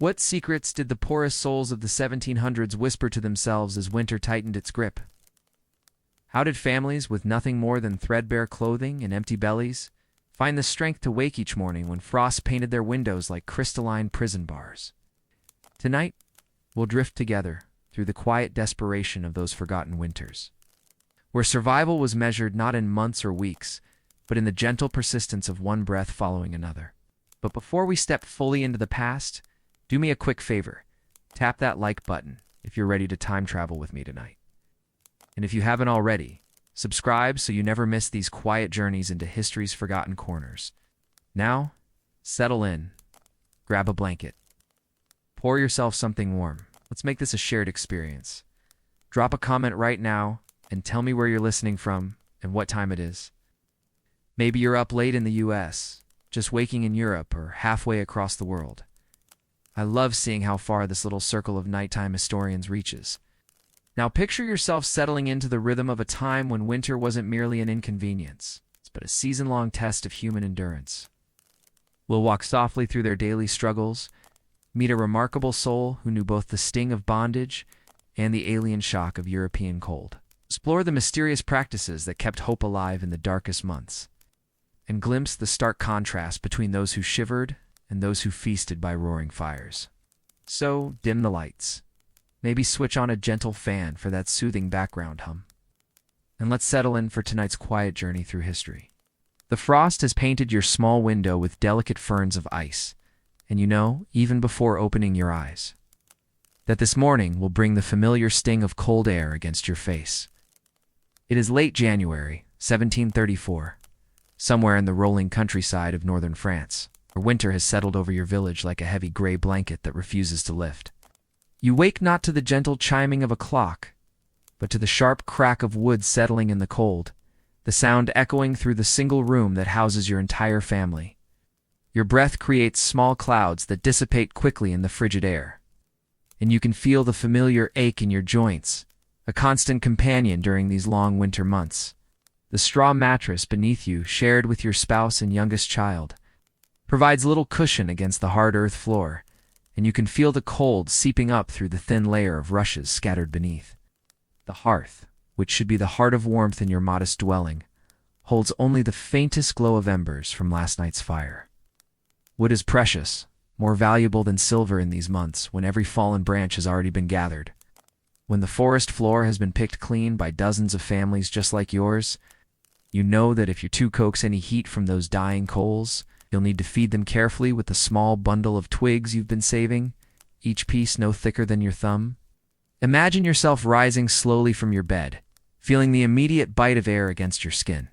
What secrets did the poorest souls of the 1700s whisper to themselves as winter tightened its grip? How did families with nothing more than threadbare clothing and empty bellies find the strength to wake each morning when frost painted their windows like crystalline prison bars? Tonight, we'll drift together through the quiet desperation of those forgotten winters, where survival was measured not in months or weeks, but in the gentle persistence of one breath following another. But before we step fully into the past, do me a quick favor. Tap that like button if you're ready to time travel with me tonight. And if you haven't already, subscribe so you never miss these quiet journeys into history's forgotten corners. Now, settle in, grab a blanket, pour yourself something warm. Let's make this a shared experience. Drop a comment right now and tell me where you're listening from and what time it is. Maybe you're up late in the US, just waking in Europe, or halfway across the world. I love seeing how far this little circle of nighttime historians reaches. Now picture yourself settling into the rhythm of a time when winter wasn't merely an inconvenience, but a season-long test of human endurance. We'll walk softly through their daily struggles, meet a remarkable soul who knew both the sting of bondage and the alien shock of European cold. Explore the mysterious practices that kept hope alive in the darkest months, and glimpse the stark contrast between those who shivered and those who feasted by roaring fires. So, dim the lights. Maybe switch on a gentle fan for that soothing background hum. And let's settle in for tonight's quiet journey through history. The frost has painted your small window with delicate ferns of ice, and you know, even before opening your eyes, that this morning will bring the familiar sting of cold air against your face. It is late January, 1734, somewhere in the rolling countryside of northern France, where winter has settled over your village like a heavy gray blanket that refuses to lift. You wake not to the gentle chiming of a clock, but to the sharp crack of wood settling in the cold, the sound echoing through the single room that houses your entire family. Your breath creates small clouds that dissipate quickly in the frigid air, and you can feel the familiar ache in your joints, a constant companion during these long winter months. The straw mattress beneath you, shared with your spouse and youngest child, provides little cushion against the hard earth floor, and you can feel the cold seeping up through the thin layer of rushes scattered beneath. The hearth, which should be the heart of warmth in your modest dwelling, holds only the faintest glow of embers from last night's fire. Wood is precious, more valuable than silver in these months when every fallen branch has already been gathered. When the forest floor has been picked clean by dozens of families just like yours, you know that if you're to coax any heat from those dying coals, you'll need to feed them carefully with the small bundle of twigs you've been saving, each piece no thicker than your thumb. Imagine yourself rising slowly from your bed, feeling the immediate bite of air against your skin.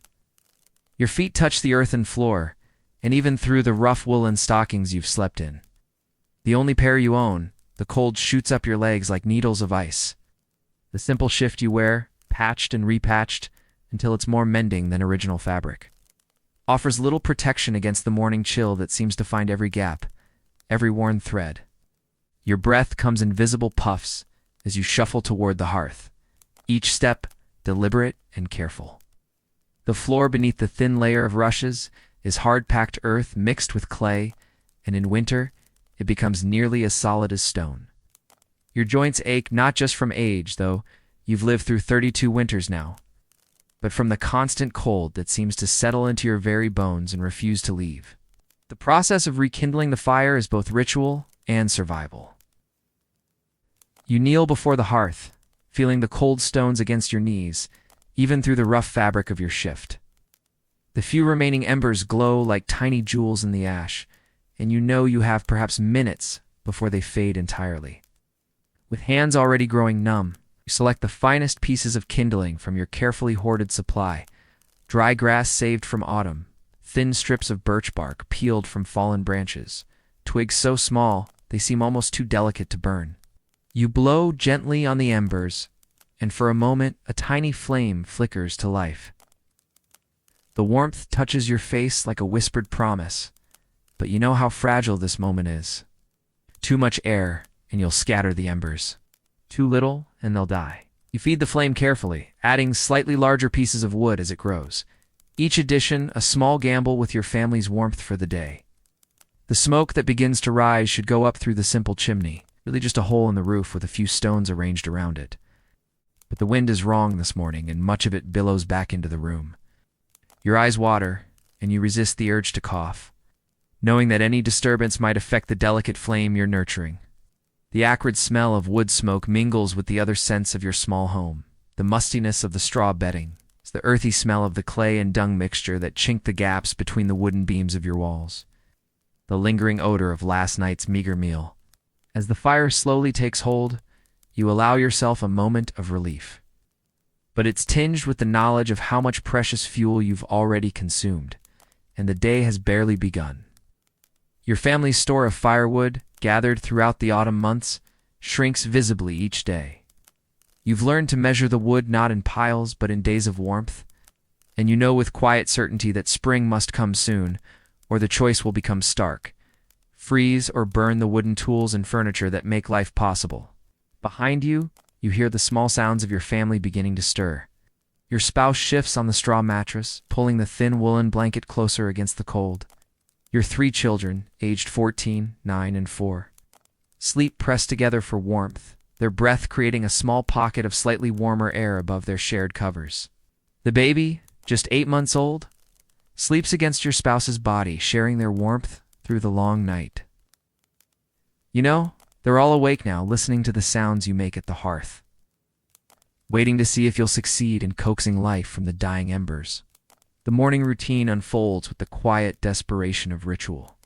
Your feet touch the earthen floor, and even through the rough woolen stockings you've slept in, the only pair you own, the cold shoots up your legs like needles of ice. The simple shift you wear, patched and repatched until it's more mending than original fabric, offers little protection against the morning chill that seems to find every gap, every worn thread. Your breath comes in visible puffs as you shuffle toward the hearth, each step deliberate and careful. The floor beneath the thin layer of rushes is hard-packed earth mixed with clay, and in winter, it becomes nearly as solid as stone. Your joints ache not just from age, though you've lived through 32 winters now, but from the constant cold that seems to settle into your very bones and refuse to leave. The process of rekindling the fire is both ritual and survival. You kneel before the hearth, feeling the cold stones against your knees, even through the rough fabric of your shift. The few remaining embers glow like tiny jewels in the ash, and you know you have perhaps minutes before they fade entirely. With hands already growing numb, you select the finest pieces of kindling from your carefully hoarded supply, dry grass saved from autumn, thin strips of birch bark peeled from fallen branches, twigs so small they seem almost too delicate to burn. You blow gently on the embers, and for a moment a tiny flame flickers to life. The warmth touches your face like a whispered promise, but you know how fragile this moment is. Too much air, and you'll scatter the embers. Too little, and they'll die. You feed the flame carefully, adding slightly larger pieces of wood as it grows, each addition a small gamble with your family's warmth for the day. The smoke that begins to rise should go up through the simple chimney, really just a hole in the roof with a few stones arranged around it. But the wind is wrong this morning, and much of it billows back into the room. Your eyes water, and you resist the urge to cough, knowing that any disturbance might affect the delicate flame you're nurturing. The acrid smell of wood smoke mingles with the other scents of your small home, the mustiness of the straw bedding, the earthy smell of the clay and dung mixture that chink the gaps between the wooden beams of your walls, the lingering odor of last night's meager meal. As the fire slowly takes hold, you allow yourself a moment of relief. But it's tinged with the knowledge of how much precious fuel you've already consumed, and the day has barely begun. Your family's store of firewood, gathered throughout the autumn months, shrinks visibly each day. You've learned to measure the wood not in piles but in days of warmth, and you know with quiet certainty that spring must come soon, or the choice will become stark: freeze or burn the wooden tools and furniture that make life possible. Behind you, you hear the small sounds of your family beginning to stir. Your spouse shifts on the straw mattress, pulling the thin woolen blanket closer against the cold. Your 3 children, aged 14, 9, and 4, sleep pressed together for warmth, their breath creating a small pocket of slightly warmer air above their shared covers. The baby, just 8 months old, sleeps against your spouse's body, sharing their warmth through the long night. You know, they're all awake now, listening to the sounds you make at the hearth, waiting to see if you'll succeed in coaxing life from the dying embers. The morning routine unfolds with the quiet desperation of ritual.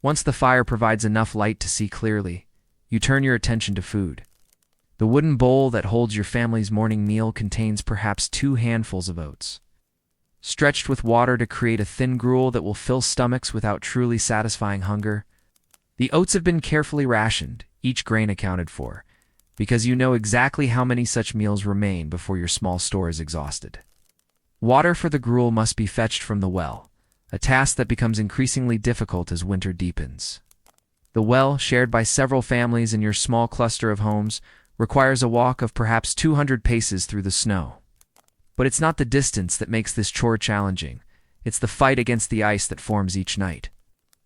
Once the fire provides enough light to see clearly, you turn your attention to food. The wooden bowl that holds your family's morning meal contains perhaps 2 handfuls of oats, stretched with water to create a thin gruel that will fill stomachs without truly satisfying hunger. The oats have been carefully rationed, each grain accounted for, because you know exactly how many such meals remain before your small store is exhausted. Water for the gruel must be fetched from the well, a task that becomes increasingly difficult as winter deepens. The well, shared by several families in your small cluster of homes, requires a walk of perhaps 200 paces through the snow. But it's not the distance that makes this chore challenging. It's the fight against the ice that forms each night.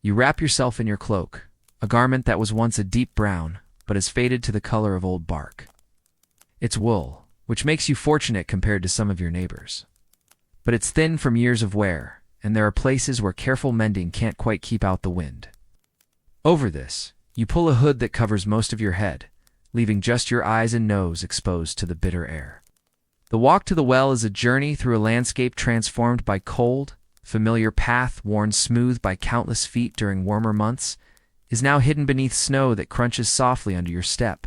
You wrap yourself in your cloak, a garment that was once a deep brown, but has faded to the color of old bark. It's wool, which makes you fortunate compared to some of your neighbors. But it's thin from years of wear, and there are places where careful mending can't quite keep out the wind. Over this, you pull a hood that covers most of your head, leaving just your eyes and nose exposed to the bitter air. The walk to the well is a journey through a landscape transformed by cold. Familiar path, worn smooth by countless feet during warmer months, is now hidden beneath snow that crunches softly under your step.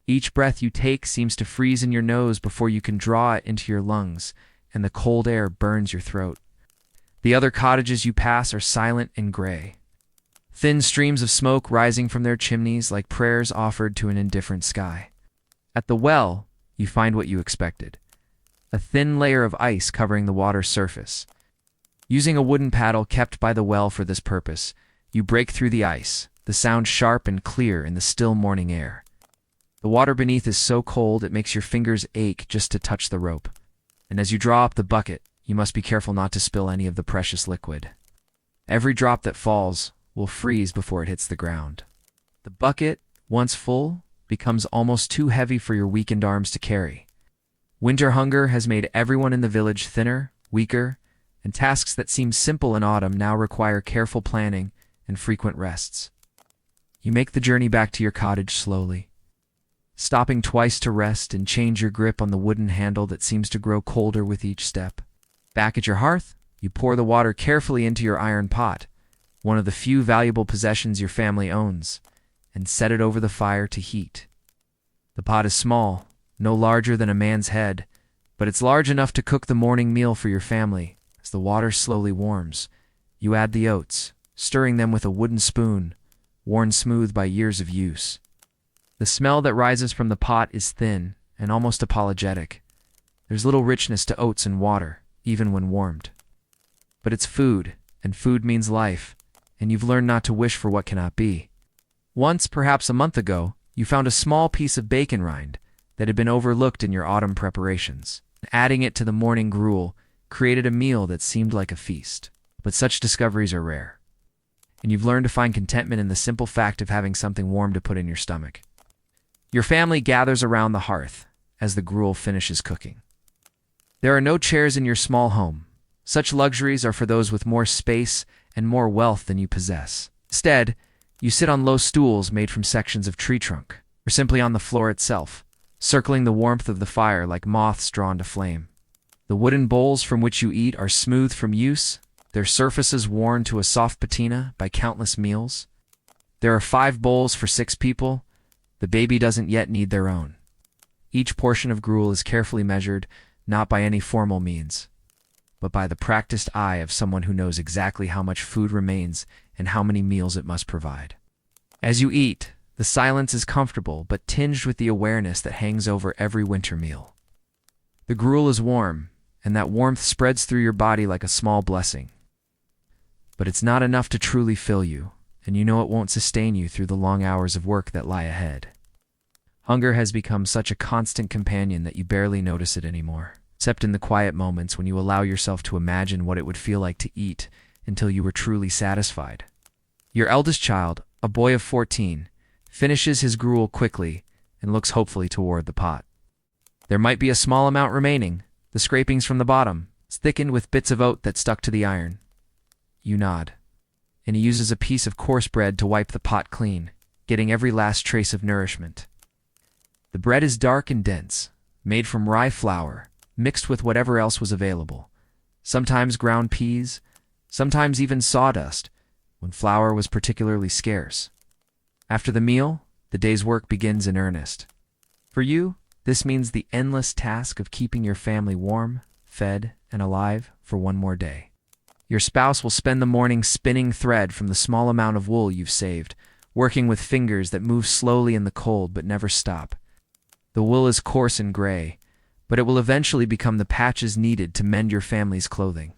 Each breath you take seems to freeze in your nose before you can draw it into your lungs, and the cold air burns your throat. The other cottages you pass are silent and gray, thin streams of smoke rising from their chimneys like prayers offered to an indifferent sky. At the well, you find what you expected: a thin layer of ice covering the water's surface. Using a wooden paddle kept by the well for this purpose, you break through the ice, the sound sharp and clear in the still morning air. The water beneath is so cold it makes your fingers ache just to touch the rope, and as you draw up the bucket, you must be careful not to spill any of the precious liquid. Every drop that falls will freeze before it hits the ground. The bucket, once full, becomes almost too heavy for your weakened arms to carry. Winter hunger has made everyone in the village thinner, weaker, and tasks that seem simple in autumn now require careful planning and frequent rests. You make the journey back to your cottage slowly, stopping twice to rest and change your grip on the wooden handle that seems to grow colder with each step. Back at your hearth, you pour the water carefully into your iron pot, one of the few valuable possessions your family owns, and set it over the fire to heat. The pot is small, no larger than a man's head, but it's large enough to cook the morning meal for your family. As the water slowly warms, you add the oats, stirring them with a wooden spoon, worn smooth by years of use. The smell that rises from the pot is thin and almost apologetic. There's little richness to oats and water, even when warmed. But it's food, and food means life, and you've learned not to wish for what cannot be. Once, perhaps a month ago, you found a small piece of bacon rind that had been overlooked in your autumn preparations. Adding it to the morning gruel created a meal that seemed like a feast. But such discoveries are rare. and you've learned to find contentment in the simple fact of having something warm to put in your stomach. Your family gathers around the hearth as the gruel finishes cooking. There are no chairs in your small home. Such luxuries are for those with more space and more wealth than you possess. Instead, you sit on low stools made from sections of tree trunk, or simply on the floor itself, circling the warmth of the fire like moths drawn to flame. The wooden bowls from which you eat are smooth from use, their surfaces worn to a soft patina by countless meals. There are 5 bowls for 6 people. The baby doesn't yet need their own. Each portion of gruel is carefully measured, not by any formal means, but by the practiced eye of someone who knows exactly how much food remains and how many meals it must provide. As you eat, the silence is comfortable but tinged with the awareness that hangs over every winter meal. The gruel is warm, and that warmth spreads through your body like a small blessing. But it's not enough to truly fill you, and you know it won't sustain you through the long hours of work that lie ahead. Hunger has become such a constant companion that you barely notice it anymore, except in the quiet moments when you allow yourself to imagine what it would feel like to eat until you were truly satisfied. Your eldest child, a boy of 14, finishes his gruel quickly and looks hopefully toward the pot. There might be a small amount remaining, the scrapings from the bottom, thickened with bits of oat that stuck to the iron. You nod, and he uses a piece of coarse bread to wipe the pot clean, getting every last trace of nourishment. The bread is dark and dense, made from rye flour, mixed with whatever else was available, sometimes ground peas, sometimes even sawdust, when flour was particularly scarce. After the meal, the day's work begins in earnest. For you, this means the endless task of keeping your family warm, fed, and alive for one more day. Your spouse will spend the morning spinning thread from the small amount of wool you've saved, working with fingers that move slowly in the cold but never stop. The wool is coarse and gray, but it will eventually become the patches needed to mend your family's clothing,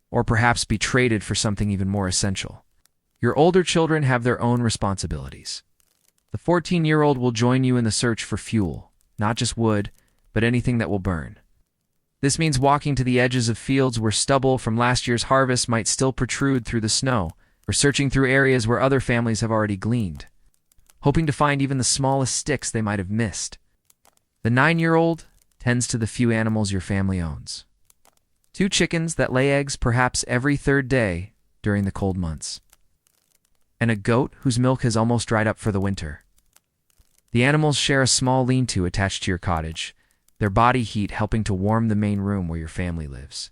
or perhaps be traded for something even more essential. Your older children have their own responsibilities. The 14-year-old will join you in the search for fuel, not just wood, but anything that will burn. This means walking to the edges of fields where stubble from last year's harvest might still protrude through the snow, or searching through areas where other families have already gleaned, hoping to find even the smallest sticks they might have missed. The 9-year-old tends to the few animals your family owns. 2 chickens that lay eggs perhaps every 3rd day during the cold months, and a goat whose milk has almost dried up for the winter. The animals share a small lean-to attached to your cottage, their body heat helping to warm the main room where your family lives.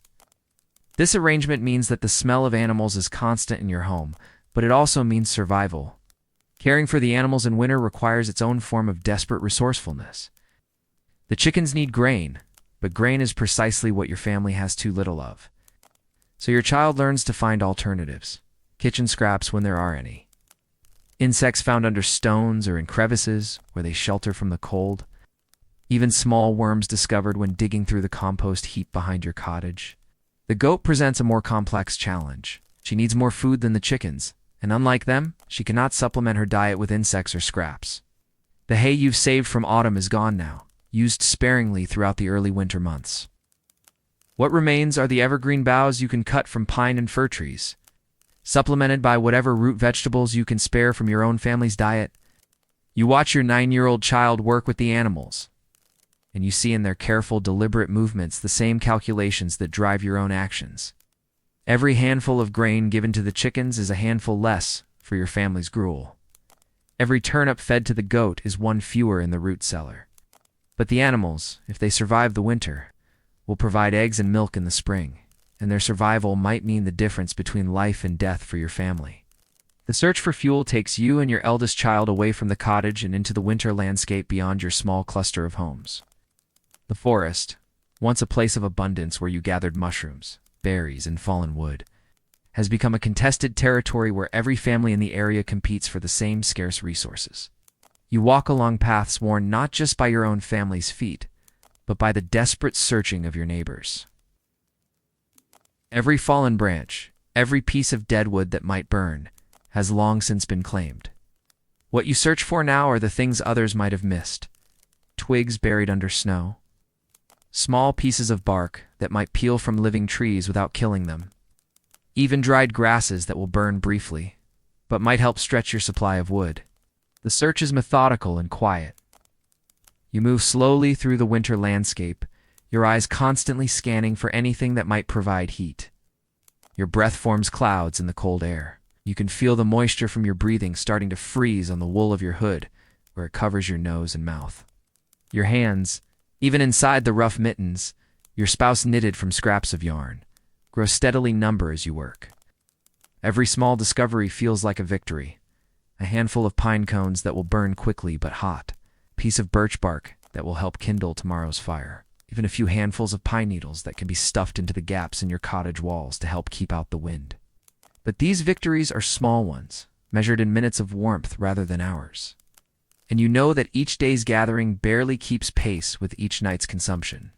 This arrangement means that the smell of animals is constant in your home, but it also means survival. Caring for the animals in winter requires its own form of desperate resourcefulness. The chickens need grain, but grain is precisely what your family has too little of. So your child learns to find alternatives, kitchen scraps when there are any. Insects found under stones or in crevices where they shelter from the cold. Even small worms discovered when digging through the compost heap behind your cottage. The goat presents a more complex challenge. She needs more food than the chickens, and unlike them, she cannot supplement her diet with insects or scraps. The hay you've saved from autumn is gone now, used sparingly throughout the early winter months. What remains are the evergreen boughs you can cut from pine and fir trees, supplemented by whatever root vegetables you can spare from your own family's diet. You watch your 9-year-old child work with the animals, and you see in their careful, deliberate movements the same calculations that drive your own actions. Every handful of grain given to the chickens is a handful less for your family's gruel. Every turnip fed to the goat is one fewer in the root cellar. But the animals, if they survive the winter, will provide eggs and milk in the spring, and their survival might mean the difference between life and death for your family. The search for fuel takes you and your eldest child away from the cottage and into the winter landscape beyond your small cluster of homes. The forest, once a place of abundance where you gathered mushrooms, berries, and fallen wood, has become a contested territory where every family in the area competes for the same scarce resources. You walk along paths worn not just by your own family's feet, but by the desperate searching of your neighbors. Every fallen branch, every piece of dead wood that might burn, has long since been claimed. What you search for now are the things others might have missed: twigs buried under snow, small pieces of bark that might peel from living trees without killing them, even dried grasses that will burn briefly, but might help stretch your supply of wood. The search is methodical and quiet. You move slowly through the winter landscape, your eyes constantly scanning for anything that might provide heat. Your breath forms clouds in the cold air. You can feel the moisture from your breathing starting to freeze on the wool of your hood, where it covers your nose and mouth. Your hands, even inside the rough mittens, your spouse knitted from scraps of yarn, grow steadily number as you work. Every small discovery feels like a victory. A handful of pine cones that will burn quickly but hot, a piece of birch bark that will help kindle tomorrow's fire, even a few handfuls of pine needles that can be stuffed into the gaps in your cottage walls to help keep out the wind. But these victories are small ones, measured in minutes of warmth rather than hours. And you know that each day's gathering barely keeps pace with each night's consumption.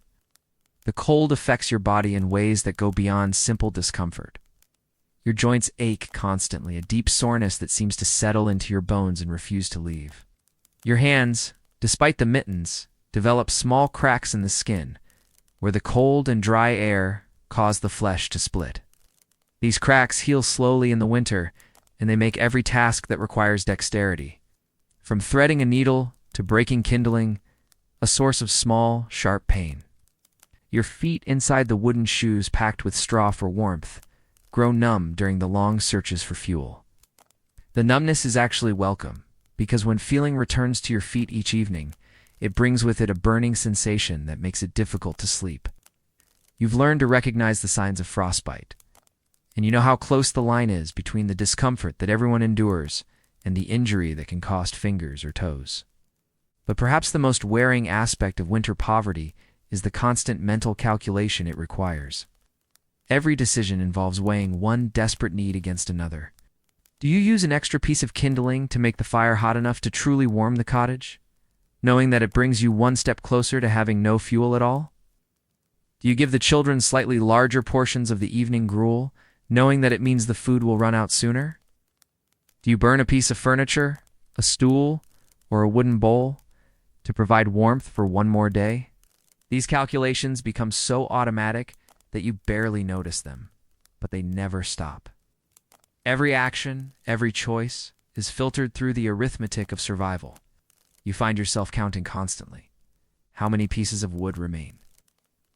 The cold affects your body in ways that go beyond simple discomfort. Your joints ache constantly, a deep soreness that seems to settle into your bones and refuse to leave. Your hands, despite the mittens, develop small cracks in the skin, where the cold and dry air cause the flesh to split. These cracks heal slowly in the winter, and they make every task that requires dexterity, from threading a needle to breaking kindling, a source of small, sharp pain. Your feet inside the wooden shoes packed with straw for warmth grow numb during the long searches for fuel. The numbness is actually welcome, because when feeling returns to your feet each evening, it brings with it a burning sensation that makes it difficult to sleep. You've learned to recognize the signs of frostbite, and you know how close the line is between the discomfort that everyone endures and the injury that can cost fingers or toes. But perhaps the most wearing aspect of winter poverty is the constant mental calculation it requires. Every decision involves weighing one desperate need against another. Do you use an extra piece of kindling to make the fire hot enough to truly warm the cottage, knowing that it brings you one step closer to having no fuel at all? Do you give the children slightly larger portions of the evening gruel, knowing that it means the food will run out sooner? Do you burn a piece of furniture, a stool, or a wooden bowl to provide warmth for one more day? These calculations become so automatic that you barely notice them, but they never stop. Every action, every choice, is filtered through the arithmetic of survival. You find yourself counting constantly. How many pieces of wood remain?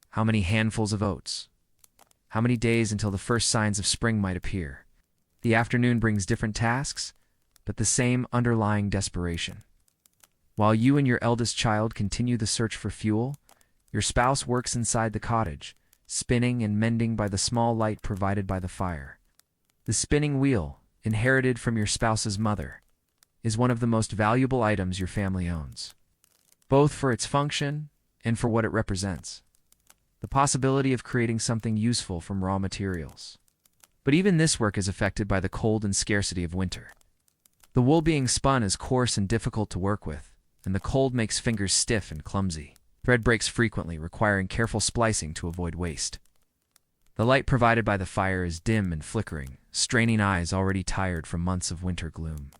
How many handfuls of oats? How many days until the first signs of spring might appear? The afternoon brings different tasks, but the same underlying desperation. While you and your eldest child continue the search for fuel, your spouse works inside the cottage, spinning and mending by the small light provided by the fire. The spinning wheel, inherited from your spouse's mother, is one of the most valuable items your family owns, both for its function and for what it represents. The possibility of creating something useful from raw materials. But even this work is affected by the cold and scarcity of winter. The wool being spun is coarse and difficult to work with, and the cold makes fingers stiff and clumsy. Thread breaks frequently, requiring careful splicing to avoid waste. The light provided by the fire is dim and flickering, straining eyes already tired from months of winter gloom.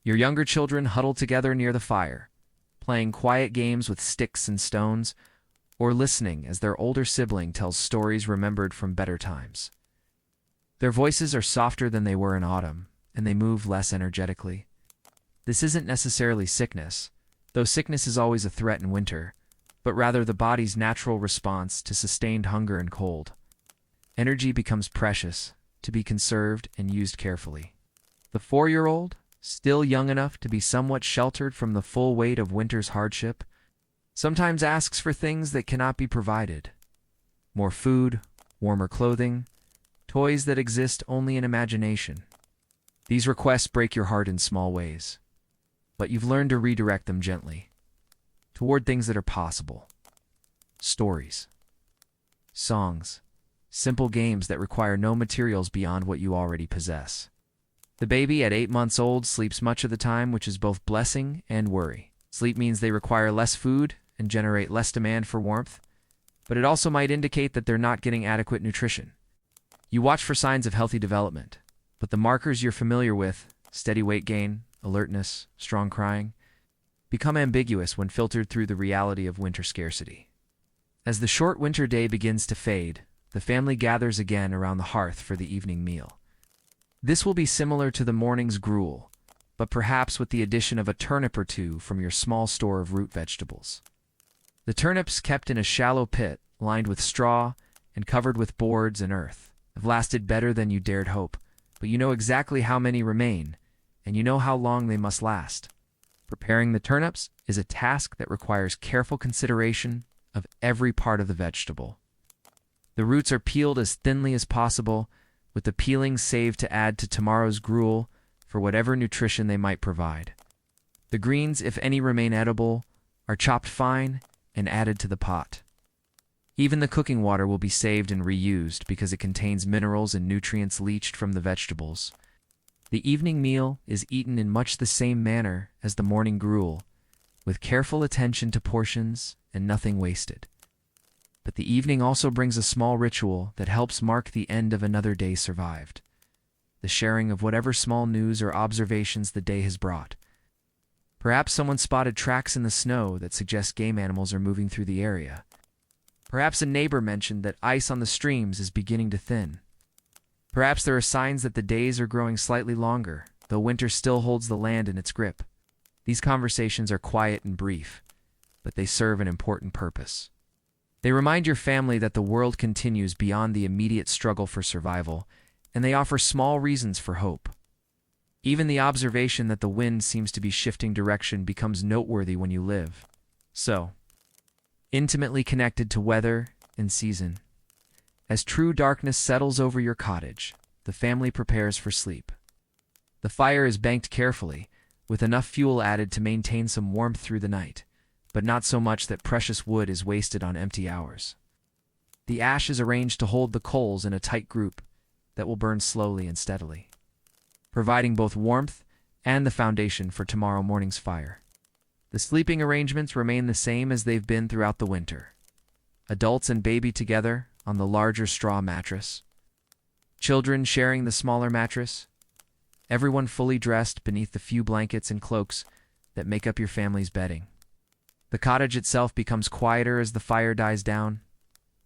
Your younger children huddle together near the fire, playing quiet games with sticks and stones, or listening as their older sibling tells stories remembered from better times. Their voices are softer than they were in autumn, and they move less energetically. This isn't necessarily sickness, though sickness is always a threat in winter, but rather the body's natural response to sustained hunger and cold. Energy becomes precious, to be conserved and used carefully. The 4-year-old, still young enough to be somewhat sheltered from the full weight of winter's hardship, sometimes asks for things that cannot be provided. More food, warmer clothing, toys that exist only in imagination. These requests break your heart in small ways, but you've learned to redirect them gently toward things that are possible. Stories, songs, simple games that require no materials beyond what you already possess. The baby at 8 months old sleeps much of the time, which is both blessing and worry. Sleep means they require less food and generate less demand for warmth, but it also might indicate that they're not getting adequate nutrition. You watch for signs of healthy development, but the markers you're familiar with, steady weight gain, alertness, strong crying, become ambiguous when filtered through the reality of winter scarcity. As the short winter day begins to fade, the family gathers again around the hearth for the evening meal. This will be similar to the morning's gruel, but perhaps with the addition of a turnip or two from your small store of root vegetables. The turnips, kept in a shallow pit, lined with straw and covered with boards and earth, have lasted better than you dared hope, but you know exactly how many remain, and you know how long they must last. Preparing the turnips is a task that requires careful consideration of every part of the vegetable. The roots are peeled as thinly as possible, with the peelings saved to add to tomorrow's gruel for whatever nutrition they might provide. The greens, if any remain edible, are chopped fine and added to the pot. Even the cooking water will be saved and reused because it contains minerals and nutrients leached from the vegetables. The evening meal is eaten in much the same manner as the morning gruel, with careful attention to portions and nothing wasted. But the evening also brings a small ritual that helps mark the end of another day survived, the sharing of whatever small news or observations the day has brought. Perhaps someone spotted tracks in the snow that suggest game animals are moving through the area. Perhaps a neighbor mentioned that ice on the streams is beginning to thin. Perhaps there are signs that the days are growing slightly longer, though winter still holds the land in its grip. These conversations are quiet and brief, but they serve an important purpose. They remind your family that the world continues beyond the immediate struggle for survival, and they offer small reasons for hope. Even the observation that the wind seems to be shifting direction becomes noteworthy when you live so intimately connected to weather and season. As true darkness settles over your cottage, the family prepares for sleep. The fire is banked carefully, with enough fuel added to maintain some warmth through the night, but not so much that precious wood is wasted on empty hours. The ash is arranged to hold the coals in a tight group that will burn slowly and steadily, providing both warmth and the foundation for tomorrow morning's fire. The sleeping arrangements remain the same as they've been throughout the winter. Adults and baby together on the larger straw mattress. Children sharing the smaller mattress. Everyone fully dressed beneath the few blankets and cloaks that make up your family's bedding. The cottage itself becomes quieter as the fire dies down,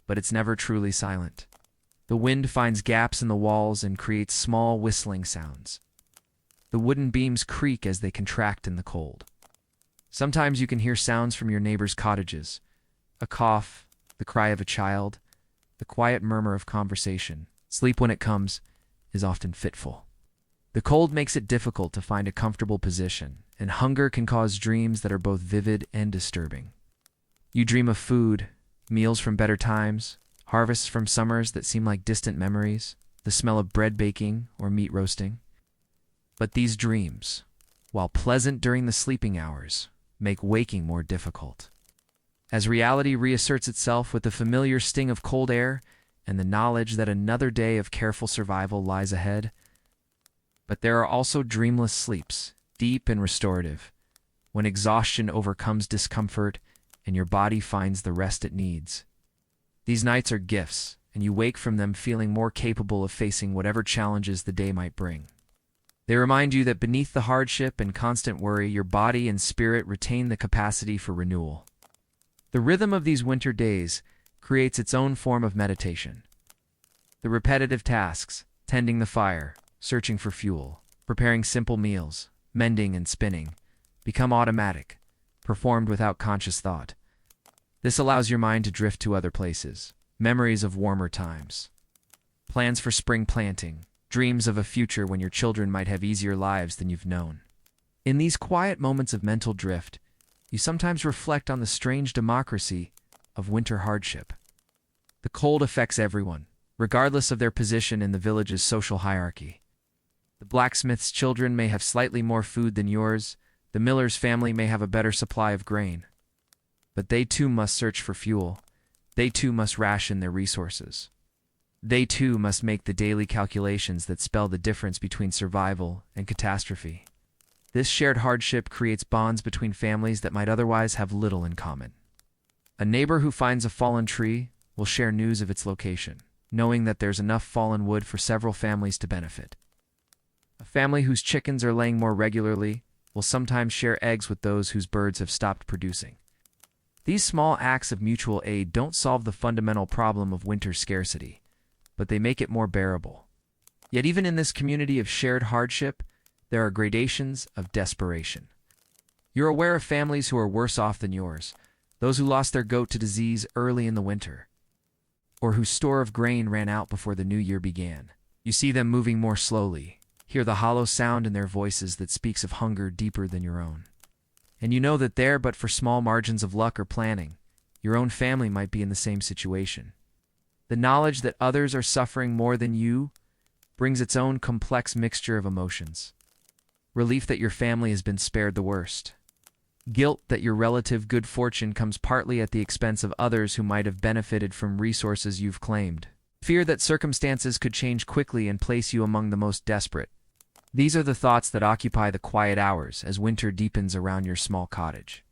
but it's never truly silent. The wind finds gaps in the walls and creates small whistling sounds. The wooden beams creak as they contract in the cold. Sometimes you can hear sounds from your neighbors' cottages, a cough, the cry of a child, the quiet murmur of conversation. Sleep, when it comes, is often fitful. The cold makes it difficult to find a comfortable position, and hunger can cause dreams that are both vivid and disturbing. You dream of food, meals from better times, harvests from summers that seem like distant memories, the smell of bread baking or meat roasting. But these dreams, while pleasant during the sleeping hours, make waking more difficult. As reality reasserts itself with the familiar sting of cold air and the knowledge that another day of careful survival lies ahead. But there are also dreamless sleeps, deep and restorative, when exhaustion overcomes discomfort and your body finds the rest it needs. These nights are gifts, and you wake from them feeling more capable of facing whatever challenges the day might bring. They remind you that beneath the hardship and constant worry, your body and spirit retain the capacity for renewal. The rhythm of these winter days creates its own form of meditation. The repetitive tasks, tending the fire, searching for fuel, preparing simple meals, mending and spinning, become automatic, performed without conscious thought. This allows your mind to drift to other places, memories of warmer times, plans for spring planting, dreams of a future when your children might have easier lives than you've known. In these quiet moments of mental drift, you sometimes reflect on the strange democracy of winter hardship. The cold affects everyone, regardless of their position in the village's social hierarchy. The blacksmith's children may have slightly more food than yours, the miller's family may have a better supply of grain. But they too must search for fuel. They too must ration their resources. They too must make the daily calculations that spell the difference between survival and catastrophe. This shared hardship creates bonds between families that might otherwise have little in common. A neighbor who finds a fallen tree will share news of its location, knowing that there's enough fallen wood for several families to benefit. A family whose chickens are laying more regularly will sometimes share eggs with those whose birds have stopped producing. These small acts of mutual aid don't solve the fundamental problem of winter scarcity, but they make it more bearable. Yet even in this community of shared hardship, there are gradations of desperation. You're aware of families who are worse off than yours, those who lost their goat to disease early in the winter, or whose store of grain ran out before the new year began. You see them moving more slowly, hear the hollow sound in their voices that speaks of hunger deeper than your own. And you know that there, but for small margins of luck or planning, your own family might be in the same situation. The knowledge that others are suffering more than you brings its own complex mixture of emotions. Relief that your family has been spared the worst. Guilt that your relative good fortune comes partly at the expense of others who might have benefited from resources you've claimed. Fear that circumstances could change quickly and place you among the most desperate. These are the thoughts that occupy the quiet hours as winter deepens around your small cottage.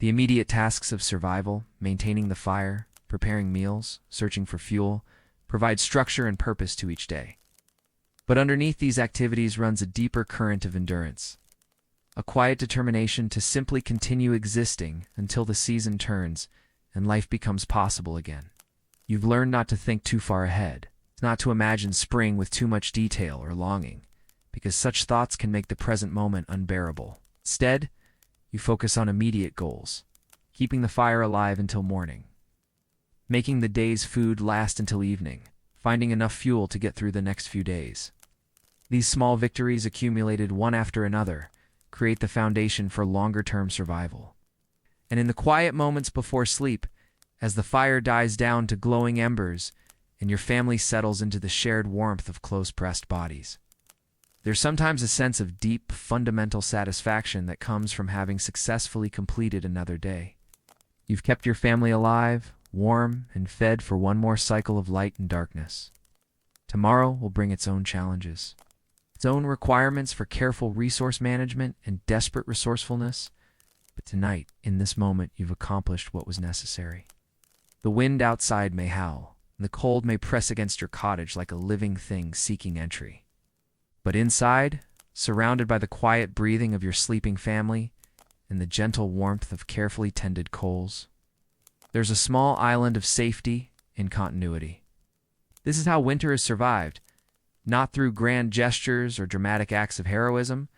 The immediate tasks of survival, maintaining the fire, preparing meals, searching for fuel, provide structure and purpose to each day. But underneath these activities runs a deeper current of endurance. A quiet determination to simply continue existing until the season turns and life becomes possible again. You've learned not to think too far ahead, not to imagine spring with too much detail or longing, because such thoughts can make the present moment unbearable. Instead, you focus on immediate goals, keeping the fire alive until morning, making the day's food last until evening, finding enough fuel to get through the next few days. These small victories, accumulated one after another, create the foundation for longer-term survival. And in the quiet moments before sleep, as the fire dies down to glowing embers and your family settles into the shared warmth of close-pressed bodies, there's sometimes a sense of deep, fundamental satisfaction that comes from having successfully completed another day. You've kept your family alive, warm, and fed for one more cycle of light and darkness. Tomorrow will bring its own challenges, its own requirements for careful resource management and desperate resourcefulness. But tonight, in this moment, you've accomplished what was necessary. The wind outside may howl, and the cold may press against your cottage like a living thing seeking entry. But inside, surrounded by the quiet breathing of your sleeping family and the gentle warmth of carefully tended coals, there's a small island of safety and continuity. This is how winter is survived, not through grand gestures or dramatic acts of heroism,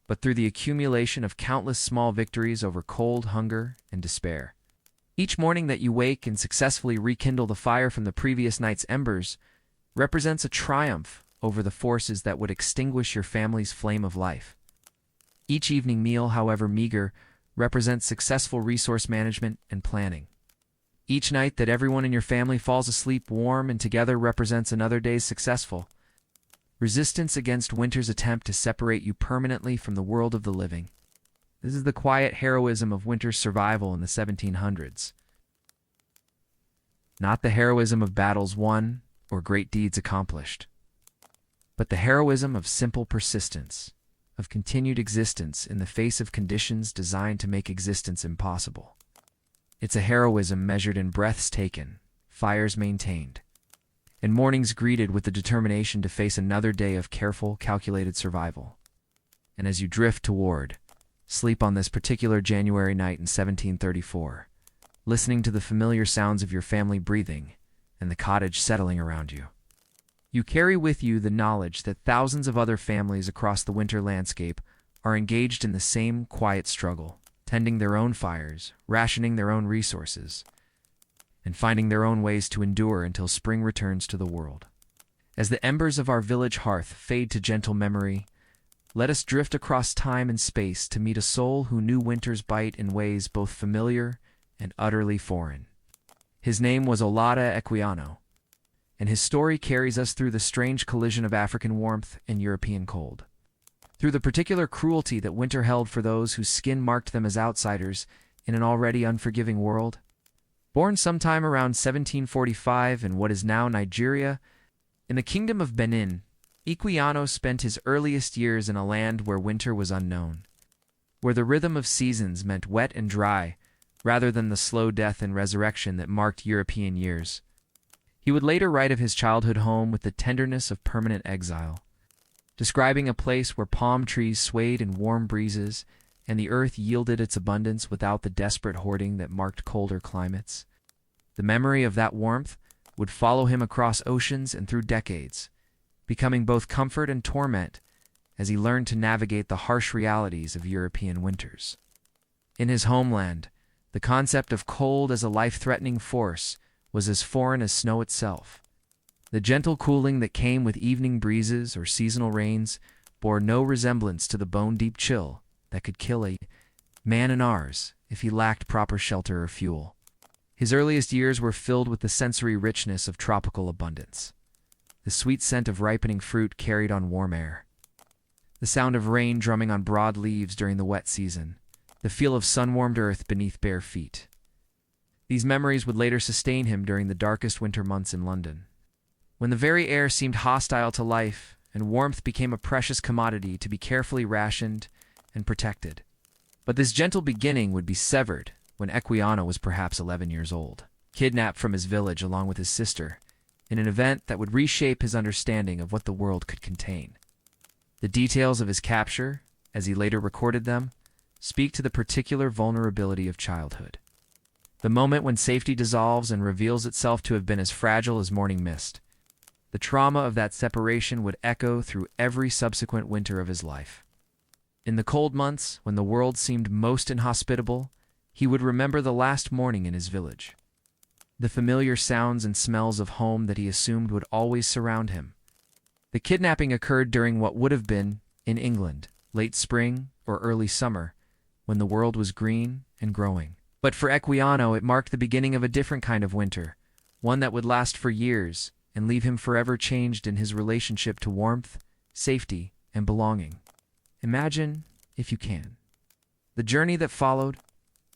but through the accumulation of countless small victories over cold, hunger, and despair. Each morning that you wake and successfully rekindle the fire from the previous night's embers represents a triumph over the forces that would extinguish your family's flame of life. Each evening meal, however meager, represents successful resource management and planning. Each night that everyone in your family falls asleep warm and together represents another day's successful resistance against winter's attempt to separate you permanently from the world of the living. This is the quiet heroism of winter's survival in the 1700s. Not the heroism of battles won or great deeds accomplished, but the heroism of simple persistence, of continued existence in the face of conditions designed to make existence impossible. It's a heroism measured in breaths taken, fires maintained, and mornings greeted with the determination to face another day of careful, calculated survival. And as you drift toward sleep on this particular January night in 1734, listening to the familiar sounds of your family breathing and the cottage settling around you, you carry with you the knowledge that thousands of other families across the winter landscape are engaged in the same quiet struggle, tending their own fires, rationing their own resources, and finding their own ways to endure until spring returns to the world. As the embers of our village hearth fade to gentle memory, let us drift across time and space to meet a soul who knew winter's bite in ways both familiar and utterly foreign. His name was Olaudah Equiano, and his story carries us through the strange collision of African warmth and European cold, through the particular cruelty that winter held for those whose skin marked them as outsiders in an already unforgiving world. Born sometime around 1745 in what is now Nigeria, in the Kingdom of Benin, Equiano spent his earliest years in a land where winter was unknown, where the rhythm of seasons meant wet and dry rather than the slow death and resurrection that marked European years. He would later write of his childhood home with the tenderness of permanent exile, describing a place where palm trees swayed in warm breezes and the earth yielded its abundance without the desperate hoarding that marked colder climates. The memory of that warmth would follow him across oceans and through decades, becoming both comfort and torment as he learned to navigate the harsh realities of European winters. In his homeland, the concept of cold as a life-threatening force was as foreign as snow itself. The gentle cooling that came with evening breezes or seasonal rains bore no resemblance to the bone-deep chill that could kill a man in ours if he lacked proper shelter or fuel. His earliest years were filled with the sensory richness of tropical abundance. The sweet scent of ripening fruit carried on warm air. The sound of rain drumming on broad leaves during the wet season. The feel of sun-warmed earth beneath bare feet. These memories would later sustain him during the darkest winter months in London, when the very air seemed hostile to life and warmth became a precious commodity to be carefully rationed and protected. But this gentle beginning would be severed when Equiano was perhaps 11 years old, kidnapped from his village along with his sister, in an event that would reshape his understanding of what the world could contain. The details of his capture, as he later recorded them, speak to the particular vulnerability of childhood. The moment when safety dissolves and reveals itself to have been as fragile as morning mist. The trauma of that separation would echo through every subsequent winter of his life. In the cold months, when the world seemed most inhospitable, he would remember the last morning in his village. The familiar sounds and smells of home that he assumed would always surround him. The kidnapping occurred during what would have been, in England, late spring or early summer, when the world was green and growing. But for Equiano, it marked the beginning of a different kind of winter, one that would last for years and leave him forever changed in his relationship to warmth, safety, and belonging. Imagine, if you can, the journey that followed.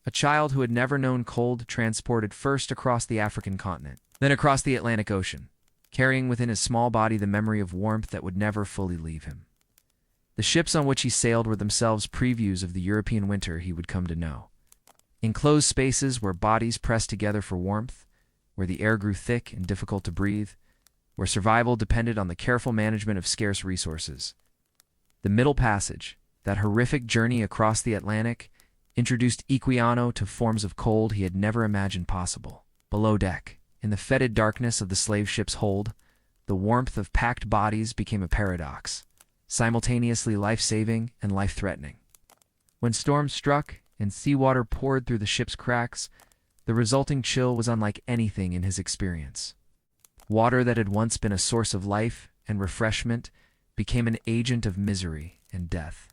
A child who had never known cold transported first across the African continent, then across the Atlantic Ocean, carrying within his small body the memory of warmth that would never fully leave him. The ships on which he sailed were themselves previews of the European winter he would come to know. Enclosed spaces where bodies pressed together for warmth, where the air grew thick and difficult to breathe, where survival depended on the careful management of scarce resources. The Middle Passage, that horrific journey across the Atlantic, introduced Equiano to forms of cold he had never imagined possible. Below deck, in the fetid darkness of the slave ship's hold, the warmth of packed bodies became a paradox, simultaneously life-saving and life-threatening. When storms struck and seawater poured through the ship's cracks, the resulting chill was unlike anything in his experience. Water that had once been a source of life and refreshment became an agent of misery and death.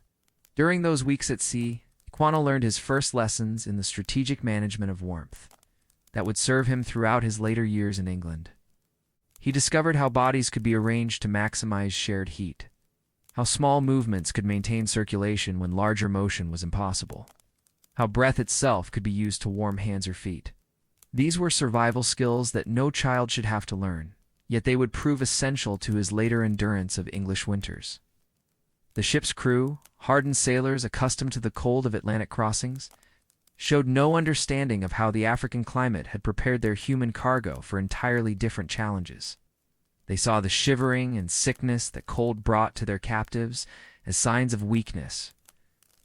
During those weeks at sea, Equiano learned his first lessons in the strategic management of warmth that would serve him throughout his later years in England. He discovered how bodies could be arranged to maximize shared heat, how small movements could maintain circulation when larger motion was impossible, how breath itself could be used to warm hands or feet. These were survival skills that no child should have to learn, yet they would prove essential to his later endurance of English winters. The ship's crew, hardened sailors accustomed to the cold of Atlantic crossings, showed no understanding of how the African climate had prepared their human cargo for entirely different challenges. They saw the shivering and sickness that cold brought to their captives as signs of weakness,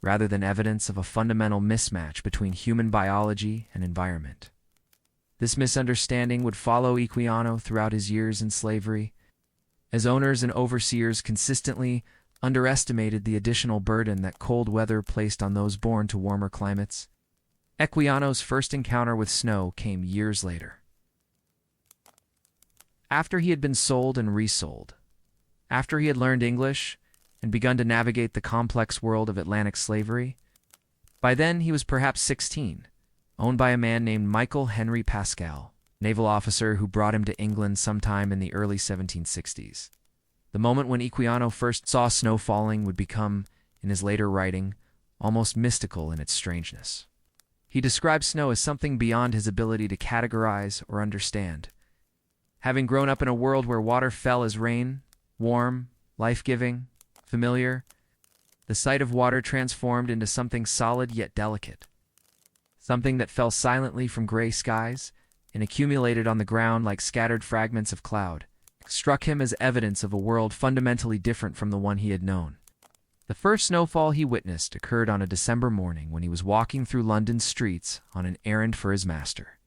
rather than evidence of a fundamental mismatch between human biology and environment. This misunderstanding would follow Equiano throughout his years in slavery, as owners and overseers consistently underestimated the additional burden that cold weather placed on those born to warmer climates. Equiano's first encounter with snow came years later. After he had been sold and resold, after he had learned English and begun to navigate the complex world of Atlantic slavery, by then he was perhaps 16, owned by a man named Michael Henry Pascal, naval officer who brought him to England sometime in the early 1760s. The moment when Equiano first saw snow falling would become, in his later writing, almost mystical in its strangeness. He describes snow as something beyond his ability to categorize or understand. Having grown up in a world where water fell as rain, warm, life-giving, familiar, the sight of water transformed into something solid yet delicate, something that fell silently from gray skies and accumulated on the ground like scattered fragments of cloud, struck him as evidence of a world fundamentally different from the one he had known. The first snowfall he witnessed occurred on a December morning when he was walking through London's streets on an errand for his master.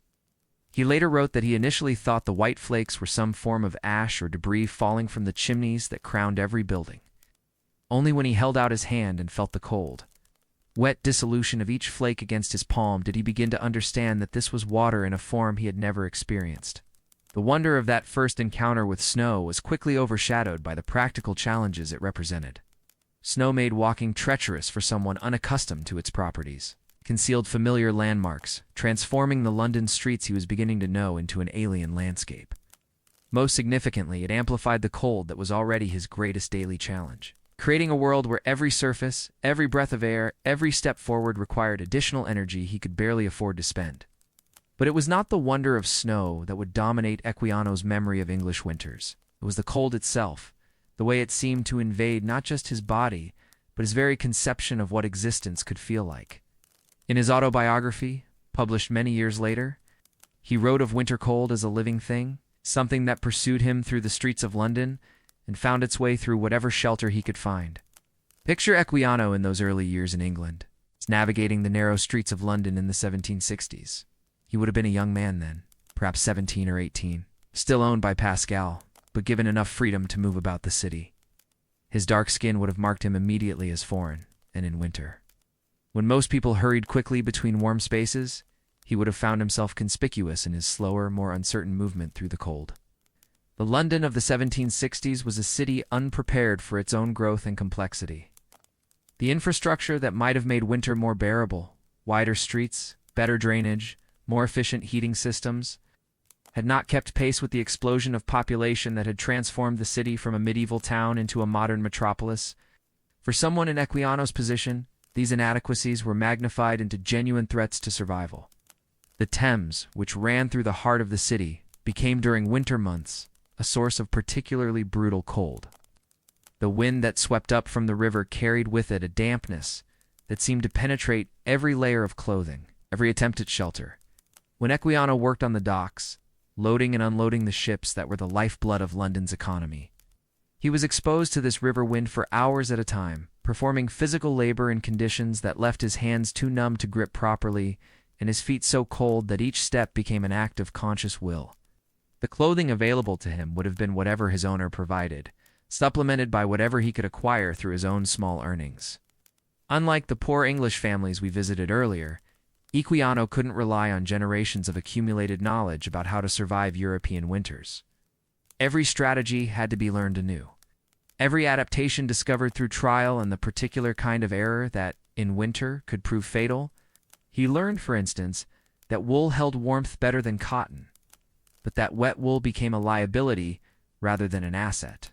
He later wrote that he initially thought the white flakes were some form of ash or debris falling from the chimneys that crowned every building. Only when he held out his hand and felt the cold, wet dissolution of each flake against his palm did he begin to understand that this was water in a form he had never experienced. The wonder of that first encounter with snow was quickly overshadowed by the practical challenges it represented. Snow made walking treacherous for someone unaccustomed to its properties, concealed familiar landmarks, transforming the London streets he was beginning to know into an alien landscape. Most significantly, it amplified the cold that was already his greatest daily challenge, creating a world where every surface, every breath of air, every step forward required additional energy he could barely afford to spend. But it was not the wonder of snow that would dominate Equiano's memory of English winters. It was the cold itself, the way it seemed to invade not just his body, but his very conception of what existence could feel like. In his autobiography, published many years later, he wrote of winter cold as a living thing, something that pursued him through the streets of London and found its way through whatever shelter he could find. Picture Equiano in those early years in England, navigating the narrow streets of London in the 1760s. He would have been a young man then, perhaps 17 or 18, still owned by Pascal, but given enough freedom to move about the city. His dark skin would have marked him immediately as foreign, and in winter. When most people hurried quickly between warm spaces, he would have found himself conspicuous in his slower, more uncertain movement through the cold. The London of the 1760s was a city unprepared for its own growth and complexity. The infrastructure that might have made winter more bearable, wider streets, better drainage, more efficient heating systems, had not kept pace with the explosion of population that had transformed the city from a medieval town into a modern metropolis. For someone in Equiano's position, these inadequacies were magnified into genuine threats to survival. The Thames, which ran through the heart of the city, became during winter months a source of particularly brutal cold. The wind that swept up from the river carried with it a dampness that seemed to penetrate every layer of clothing, every attempt at shelter. When Equiano worked on the docks, loading and unloading the ships that were the lifeblood of London's economy, he was exposed to this river wind for hours at a time, performing physical labor in conditions that left his hands too numb to grip properly and his feet so cold that each step became an act of conscious will. The clothing available to him would have been whatever his owner provided, supplemented by whatever he could acquire through his own small earnings. Unlike the poor English families we visited earlier, Equiano couldn't rely on generations of accumulated knowledge about how to survive European winters. Every strategy had to be learned anew. Every adaptation discovered through trial and the particular kind of error that, in winter, could prove fatal. He learned, for instance, that wool held warmth better than cotton, but that wet wool became a liability rather than an asset.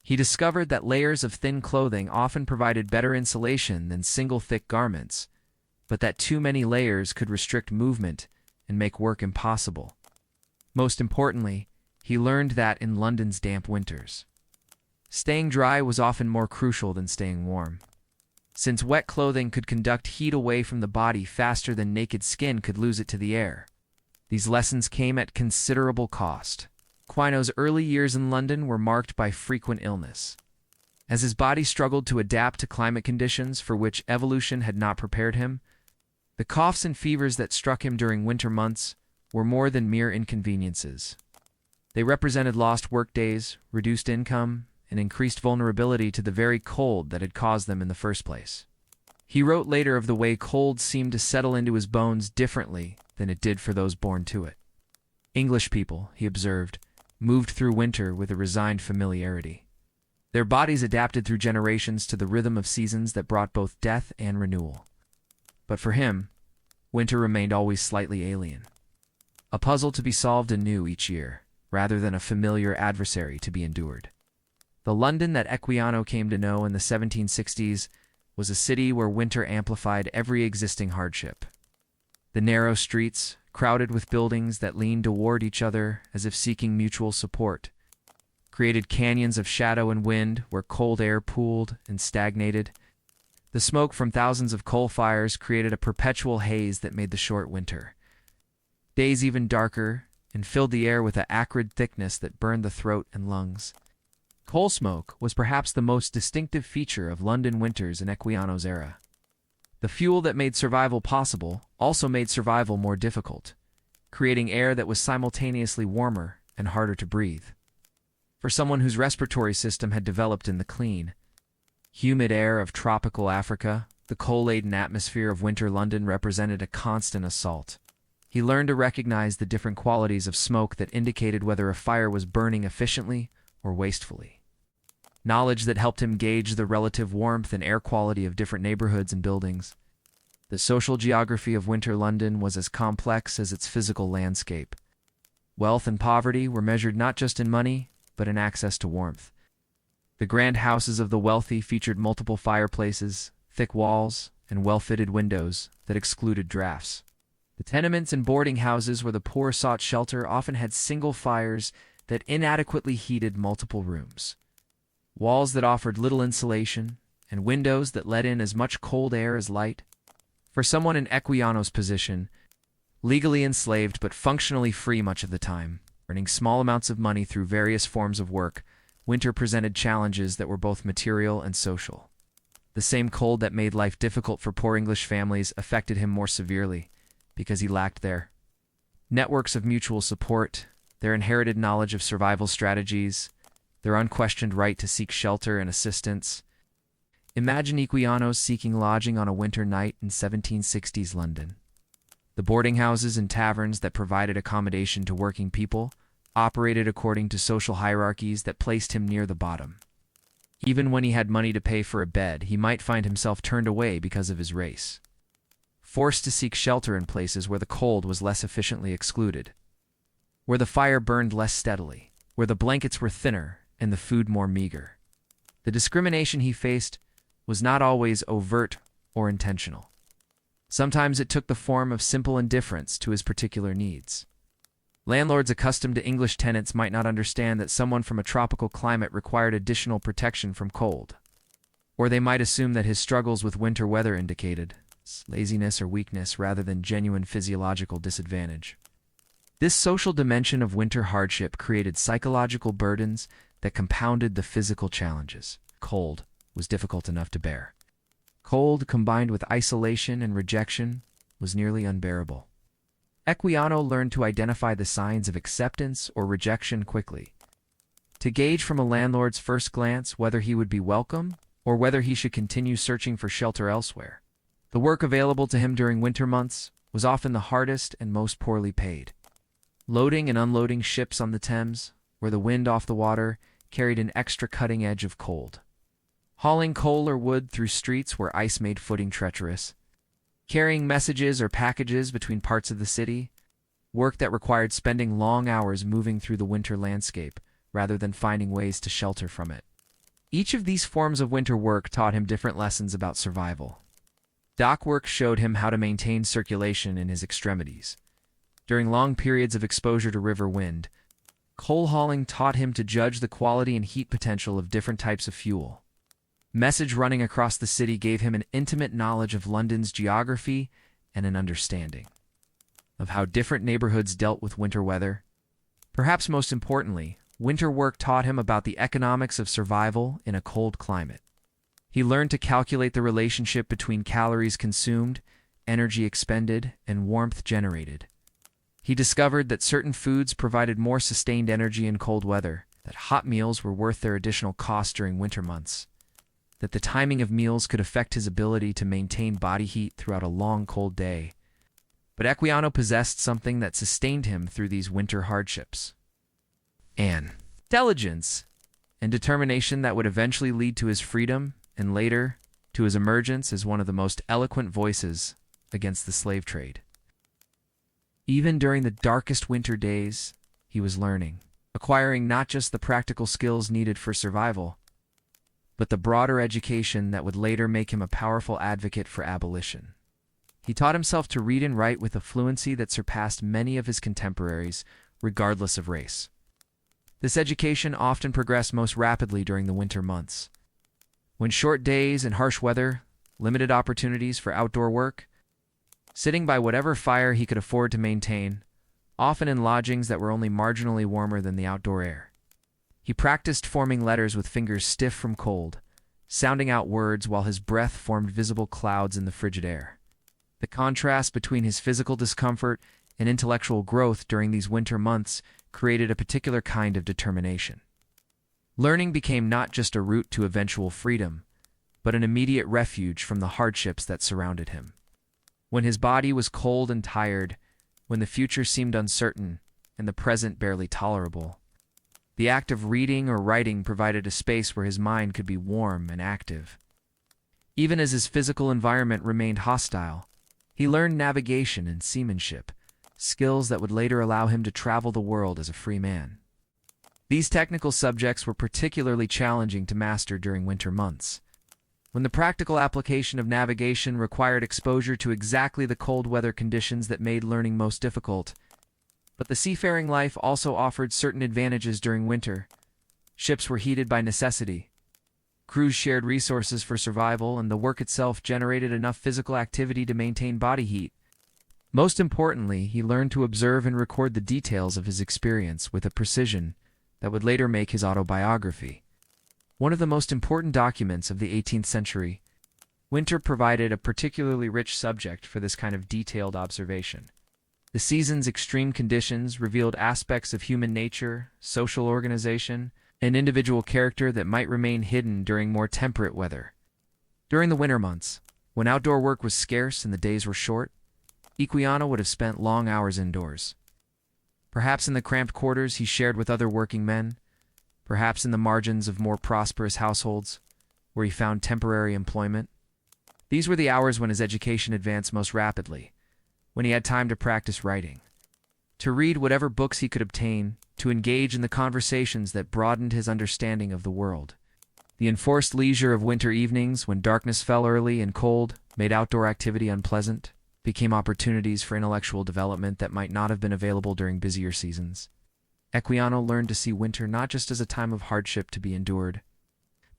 He discovered that layers of thin clothing often provided better insulation than single thick garments, but that too many layers could restrict movement and make work impossible. Most importantly, he learned that in London's damp winters, staying dry was often more crucial than staying warm. Since wet clothing could conduct heat away from the body faster than naked skin could lose it to the air, these lessons came at considerable cost. Equiano's early years in London were marked by frequent illness. As his body struggled to adapt to climate conditions for which evolution had not prepared him, the coughs and fevers that struck him during winter months were more than mere inconveniences. They represented lost workdays, reduced income, and increased vulnerability to the very cold that had caused them in the first place. He wrote later of the way cold seemed to settle into his bones differently than it did for those born to it. English people, he observed, moved through winter with a resigned familiarity. Their bodies adapted through generations to the rhythm of seasons that brought both death and renewal. But for him, winter remained always slightly alien, a puzzle to be solved anew each year, rather than a familiar adversary to be endured. The London that Equiano came to know in the 1760s was a city where winter amplified every existing hardship. The narrow streets, crowded with buildings that leaned toward each other as if seeking mutual support, created canyons of shadow and wind where cold air pooled and stagnated. The smoke from thousands of coal fires created a perpetual haze that made the short winter days even darker and filled the air with an acrid thickness that burned the throat and lungs. Coal smoke was perhaps the most distinctive feature of London winters in Equiano's era. The fuel that made survival possible also made survival more difficult. creating air that was simultaneously warmer and harder to breathe. For someone whose respiratory system had developed in the clean, humid air of tropical Africa, the coal-laden atmosphere of winter London represented a constant assault. He learned to recognize the different qualities of smoke that indicated whether a fire was burning efficiently or wastefully. Knowledge that helped him gauge the relative warmth and air quality of different neighborhoods and buildings. The social geography of winter London was as complex as its physical landscape. Wealth and poverty were measured not just in money, but in access to warmth. The grand houses of the wealthy featured multiple fireplaces, thick walls, and well-fitted windows that excluded drafts. The tenements and boarding houses where the poor sought shelter often had single fires that inadequately heated multiple rooms, walls that offered little insulation, and windows that let in as much cold air as light. For someone in Equiano's position, legally enslaved but functionally free much of the time, earning small amounts of money through various forms of work, winter presented challenges that were both material and social. The same cold that made life difficult for poor English families affected him more severely, because he lacked their networks of mutual support, their inherited knowledge of survival strategies, their unquestioned right to seek shelter and assistance. Imagine Equiano seeking lodging on a winter night in 1760s London. The boarding houses and taverns that provided accommodation to working people operated according to social hierarchies that placed him near the bottom. Even when he had money to pay for a bed, he might find himself turned away because of his race, forced to seek shelter in places where the cold was less efficiently excluded, where the fire burned less steadily, where the blankets were thinner and the food more meager. The discrimination he faced was not always overt or intentional. Sometimes it took the form of simple indifference to his particular needs. Landlords accustomed to English tenants might not understand that someone from a tropical climate required additional protection from cold, or they might assume that his struggles with winter weather indicated laziness or weakness rather than genuine physiological disadvantage. This social dimension of winter hardship created psychological burdens that compounded the physical challenges. Cold was difficult enough to bear. Cold, combined with isolation and rejection, was nearly unbearable. Equiano learned to identify the signs of acceptance or rejection quickly, to gauge from a landlord's first glance whether he would be welcome or whether he should continue searching for shelter elsewhere. The work available to him during winter months was often the hardest and most poorly paid. Loading and unloading ships on the Thames, where the wind off the water carried an extra cutting edge of cold. Hauling coal or wood through streets where ice made footing treacherous. Carrying messages or packages between parts of the city, work that required spending long hours moving through the winter landscape rather than finding ways to shelter from it. Each of these forms of winter work taught him different lessons about survival. Dock work showed him how to maintain circulation in his extremities. During long periods of exposure to river wind, coal hauling taught him to judge the quality and heat potential of different types of fuel. Message running across the city gave him an intimate knowledge of London's geography and an understanding of how different neighborhoods dealt with winter weather. Perhaps most importantly, winter work taught him about the economics of survival in a cold climate. He learned to calculate the relationship between calories consumed, energy expended, and warmth generated. He discovered that certain foods provided more sustained energy in cold weather, that hot meals were worth their additional cost during winter months, that the timing of meals could affect his ability to maintain body heat throughout a long, cold day. But Equiano possessed something that sustained him through these winter hardships: an intelligence and determination that would eventually lead to his freedom and later to his emergence as one of the most eloquent voices against the slave trade. Even during the darkest winter days, he was learning, acquiring not just the practical skills needed for survival, but the broader education that would later make him a powerful advocate for abolition. He taught himself to read and write with a fluency that surpassed many of his contemporaries, regardless of race. This education often progressed most rapidly during the winter months, when short days and harsh weather limited opportunities for outdoor work. Sitting by whatever fire he could afford to maintain, often in lodgings that were only marginally warmer than the outdoor air. He practiced forming letters with fingers stiff from cold, sounding out words while his breath formed visible clouds in the frigid air. The contrast between his physical discomfort and intellectual growth during these winter months created a particular kind of determination. Learning became not just a route to eventual freedom, but an immediate refuge from the hardships that surrounded him. When his body was cold and tired, when the future seemed uncertain and the present barely tolerable, the act of reading or writing provided a space where his mind could be warm and active. Even as his physical environment remained hostile, he learned navigation and seamanship, skills that would later allow him to travel the world as a free man. These technical subjects were particularly challenging to master during winter months, when the practical application of navigation required exposure to exactly the cold weather conditions that made learning most difficult. But the seafaring life also offered certain advantages during winter. Ships were heated by necessity. Crews shared resources for survival, and the work itself generated enough physical activity to maintain body heat. Most importantly, he learned to observe and record the details of his experience with a precision that would later make his autobiography one of the most important documents of the 18th century. Winter provided a particularly rich subject for this kind of detailed observation. The season's extreme conditions revealed aspects of human nature, social organization, and individual character that might remain hidden during more temperate weather. During the winter months, when outdoor work was scarce and the days were short, Equiano would have spent long hours indoors. Perhaps in the cramped quarters he shared with other working men, perhaps in the margins of more prosperous households, where he found temporary employment. These were the hours when his education advanced most rapidly, when he had time to practice writing, to read whatever books he could obtain, to engage in the conversations that broadened his understanding of the world. The enforced leisure of winter evenings, when darkness fell early and cold, made outdoor activity unpleasant, became opportunities for intellectual development that might not have been available during busier seasons. Equiano learned to see winter not just as a time of hardship to be endured,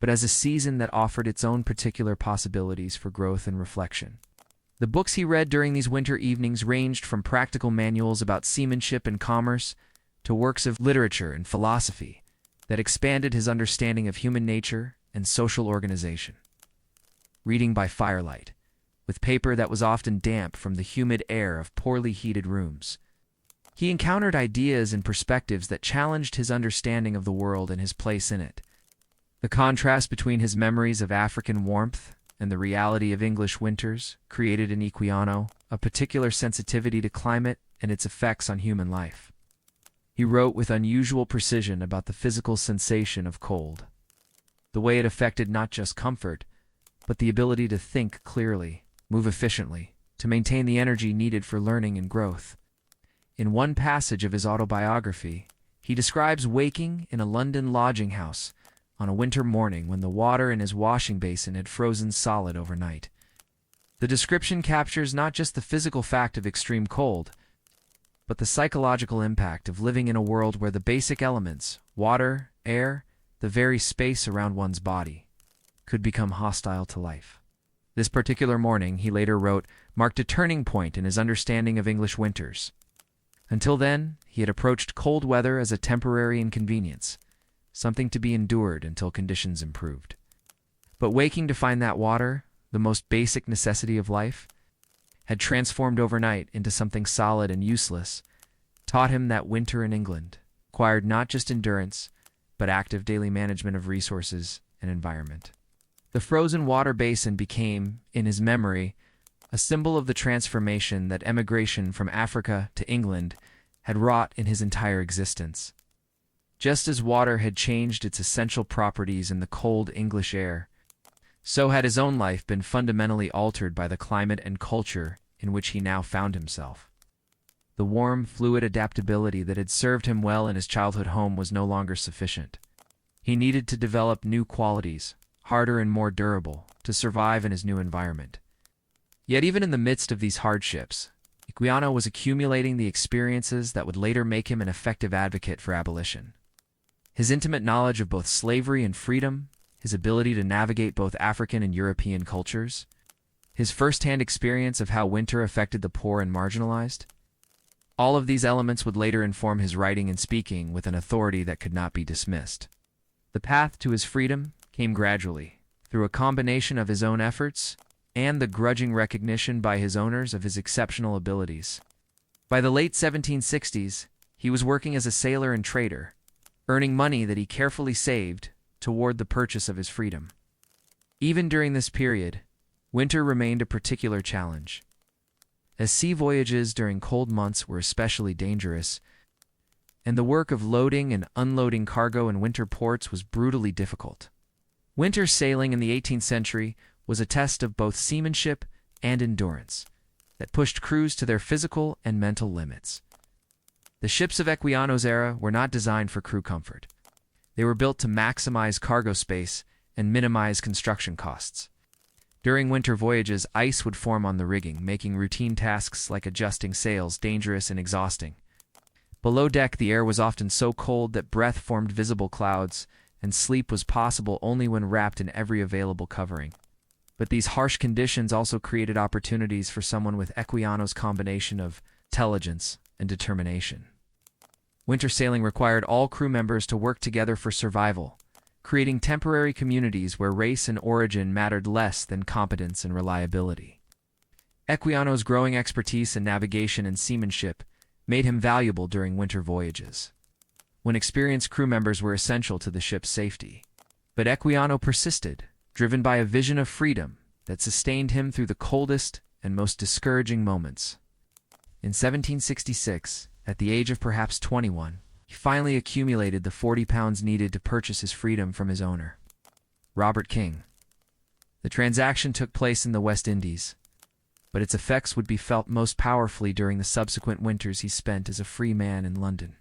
but as a season that offered its own particular possibilities for growth and reflection. The books he read during these winter evenings ranged from practical manuals about seamanship and commerce to works of literature and philosophy that expanded his understanding of human nature and social organization. Reading by firelight, with paper that was often damp from the humid air of poorly heated rooms, he encountered ideas and perspectives that challenged his understanding of the world and his place in it. The contrast between his memories of African warmth and the reality of English winters created in Equiano a particular sensitivity to climate and its effects on human life. He wrote with unusual precision about the physical sensation of cold, the way it affected not just comfort, but the ability to think clearly, move efficiently, to maintain the energy needed for learning and growth. In one passage of his autobiography, he describes waking in a London lodging house on a winter morning when the water in his washing basin had frozen solid overnight. The description captures not just the physical fact of extreme cold, but the psychological impact of living in a world where the basic elements, water, air, the very space around one's body, could become hostile to life. This particular morning, he later wrote, marked a turning point in his understanding of English winters. Until then, he had approached cold weather as a temporary inconvenience, something to be endured until conditions improved. But waking to find that water, the most basic necessity of life, had transformed overnight into something solid and useless, taught him that winter in England required not just endurance, but active daily management of resources and environment. The frozen water basin became, in his memory, a symbol of the transformation that emigration from Africa to England had wrought in his entire existence. Just as water had changed its essential properties in the cold English air, so had his own life been fundamentally altered by the climate and culture in which he now found himself. The warm, fluid adaptability that had served him well in his childhood home was no longer sufficient. He needed to develop new qualities, harder and more durable, to survive in his new environment. Yet even in the midst of these hardships, Equiano was accumulating the experiences that would later make him an effective advocate for abolition. His intimate knowledge of both slavery and freedom, his ability to navigate both African and European cultures, his first-hand experience of how winter affected the poor and marginalized, all of these elements would later inform his writing and speaking with an authority that could not be dismissed. The path to his freedom came gradually, through a combination of his own efforts and the grudging recognition by his owners of his exceptional abilities. By the late 1760s, he was working as a sailor and trader, earning money that he carefully saved toward the purchase of his freedom. Even during this period, winter remained a particular challenge. As sea voyages during cold months were especially dangerous, and the work of loading and unloading cargo in winter ports was brutally difficult. Winter sailing in the 18th century was a test of both seamanship and endurance that pushed crews to their physical and mental limits. The ships of Equiano's era were not designed for crew comfort. They were built to maximize cargo space and minimize construction costs. During winter voyages, ice would form on the rigging, making routine tasks like adjusting sails dangerous and exhausting. Below deck, the air was often so cold that breath formed visible clouds, and sleep was possible only when wrapped in every available covering. But these harsh conditions also created opportunities for someone with Equiano's combination of intelligence and determination. Winter sailing required all crew members to work together for survival, creating temporary communities where race and origin mattered less than competence and reliability. Equiano's growing expertise in navigation and seamanship made him valuable during winter voyages, when experienced crew members were essential to the ship's safety. But Equiano persisted, driven by a vision of freedom that sustained him through the coldest and most discouraging moments. In 1766, at the age of perhaps 21, he finally accumulated the 40 pounds needed to purchase his freedom from his owner, Robert King. The transaction took place in the West Indies, but its effects would be felt most powerfully during the subsequent winters he spent as a free man in London.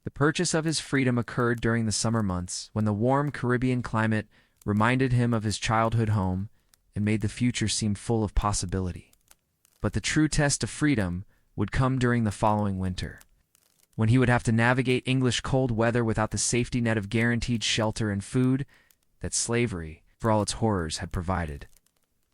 The purchase of his freedom occurred during the summer months, when the warm Caribbean climate reminded him of his childhood home and made the future seem full of possibility. But the true test of freedom would come during the following winter, when he would have to navigate English cold weather without the safety net of guaranteed shelter and food that slavery, for all its horrors, had provided.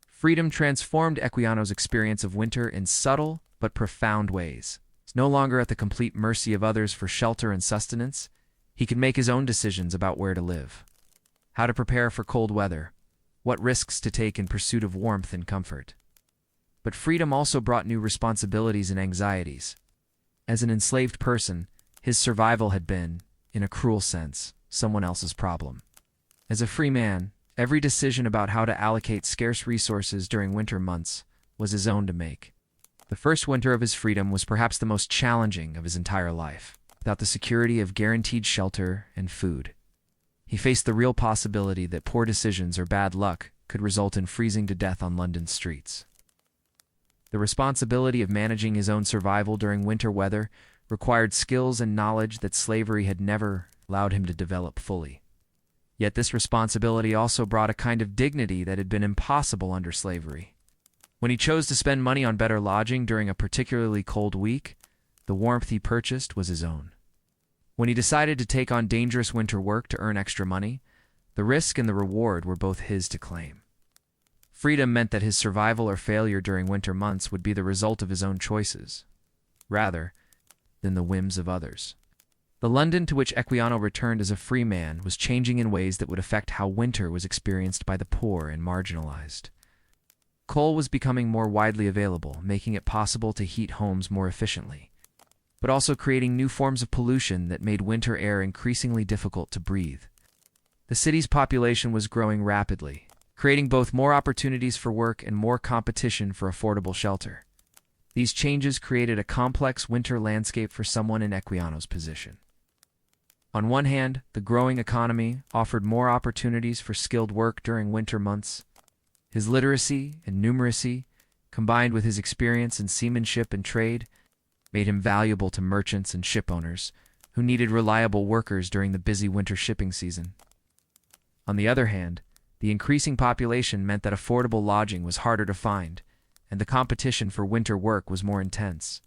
Freedom transformed Equiano's experience of winter in subtle but profound ways. No longer at the complete mercy of others for shelter and sustenance, he could make his own decisions about where to live, how to prepare for cold weather, what risks to take in pursuit of warmth and comfort. But freedom also brought new responsibilities and anxieties. As an enslaved person, his survival had been, in a cruel sense, someone else's problem. As a free man, every decision about how to allocate scarce resources during winter months was his own to make. The first winter of his freedom was perhaps the most challenging of his entire life. Without the security of guaranteed shelter and food, he faced the real possibility that poor decisions or bad luck could result in freezing to death on London's streets. The responsibility of managing his own survival during winter weather required skills and knowledge that slavery had never allowed him to develop fully. Yet this responsibility also brought a kind of dignity that had been impossible under slavery. When he chose to spend money on better lodging during a particularly cold week, the warmth he purchased was his own. When he decided to take on dangerous winter work to earn extra money, the risk and the reward were both his to claim. Freedom meant that his survival or failure during winter months would be the result of his own choices, rather than the whims of others. The London to which Equiano returned as a free man was changing in ways that would affect how winter was experienced by the poor and marginalized. Coal was becoming more widely available, making it possible to heat homes more efficiently, but also creating new forms of pollution that made winter air increasingly difficult to breathe. The city's population was growing rapidly, creating both more opportunities for work and more competition for affordable shelter. These changes created a complex winter landscape for someone in Equiano's position. On one hand, the growing economy offered more opportunities for skilled work during winter months. His literacy and numeracy, combined with his experience in seamanship and trade, made him valuable to merchants and shipowners who needed reliable workers during the busy winter shipping season. On the other hand, the increasing population meant that affordable lodging was harder to find, and the competition for winter work was more intense.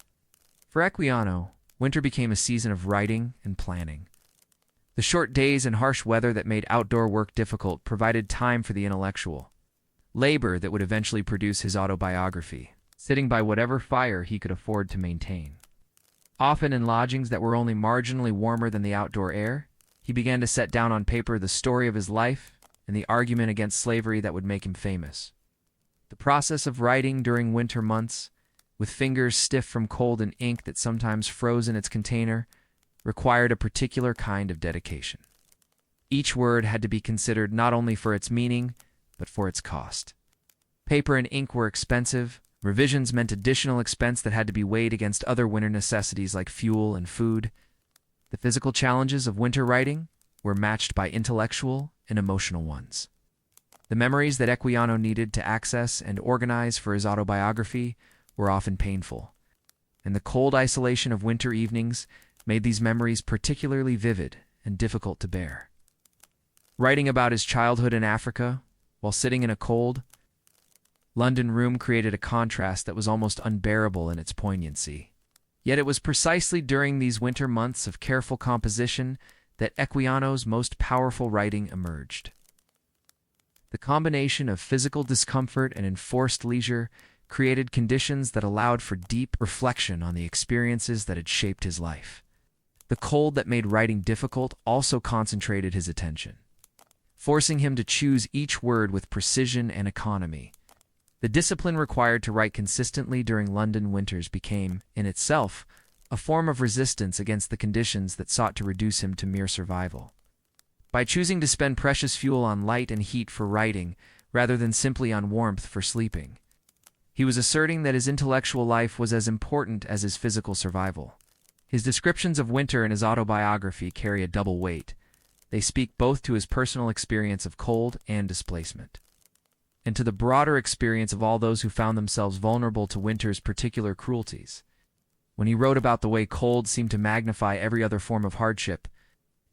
For Equiano, winter became a season of writing and planning. The short days and harsh weather that made outdoor work difficult provided time for the intellectual labor that would eventually produce his autobiography, sitting by whatever fire he could afford to maintain. Often in lodgings that were only marginally warmer than the outdoor air, he began to set down on paper the story of his life and the argument against slavery that would make him famous. The process of writing during winter months with fingers stiff from cold and ink that sometimes froze in its container, required a particular kind of dedication. Each word had to be considered not only for its meaning, but for its cost. Paper and ink were expensive. Revisions meant additional expense that had to be weighed against other winter necessities like fuel and food. The physical challenges of winter writing were matched by intellectual and emotional ones. The memories that Equiano needed to access and organize for his autobiography were often painful, and the cold isolation of winter evenings made these memories particularly vivid and difficult to bear. Writing about his childhood in Africa, while sitting in a cold, London room created a contrast that was almost unbearable in its poignancy. Yet it was precisely during these winter months of careful composition that Equiano's most powerful writing emerged. The combination of physical discomfort and enforced leisure created conditions that allowed for deep reflection on the experiences that had shaped his life. The cold that made writing difficult also concentrated his attention, forcing him to choose each word with precision and economy. The discipline required to write consistently during London winters became, in itself, a form of resistance against the conditions that sought to reduce him to mere survival. By choosing to spend precious fuel on light and heat for writing, rather than simply on warmth for sleeping, he was asserting that his intellectual life was as important as his physical survival. His descriptions of winter in his autobiography carry a double weight. They speak both to his personal experience of cold and displacement, and to the broader experience of all those who found themselves vulnerable to winter's particular cruelties. When he wrote about the way cold seemed to magnify every other form of hardship,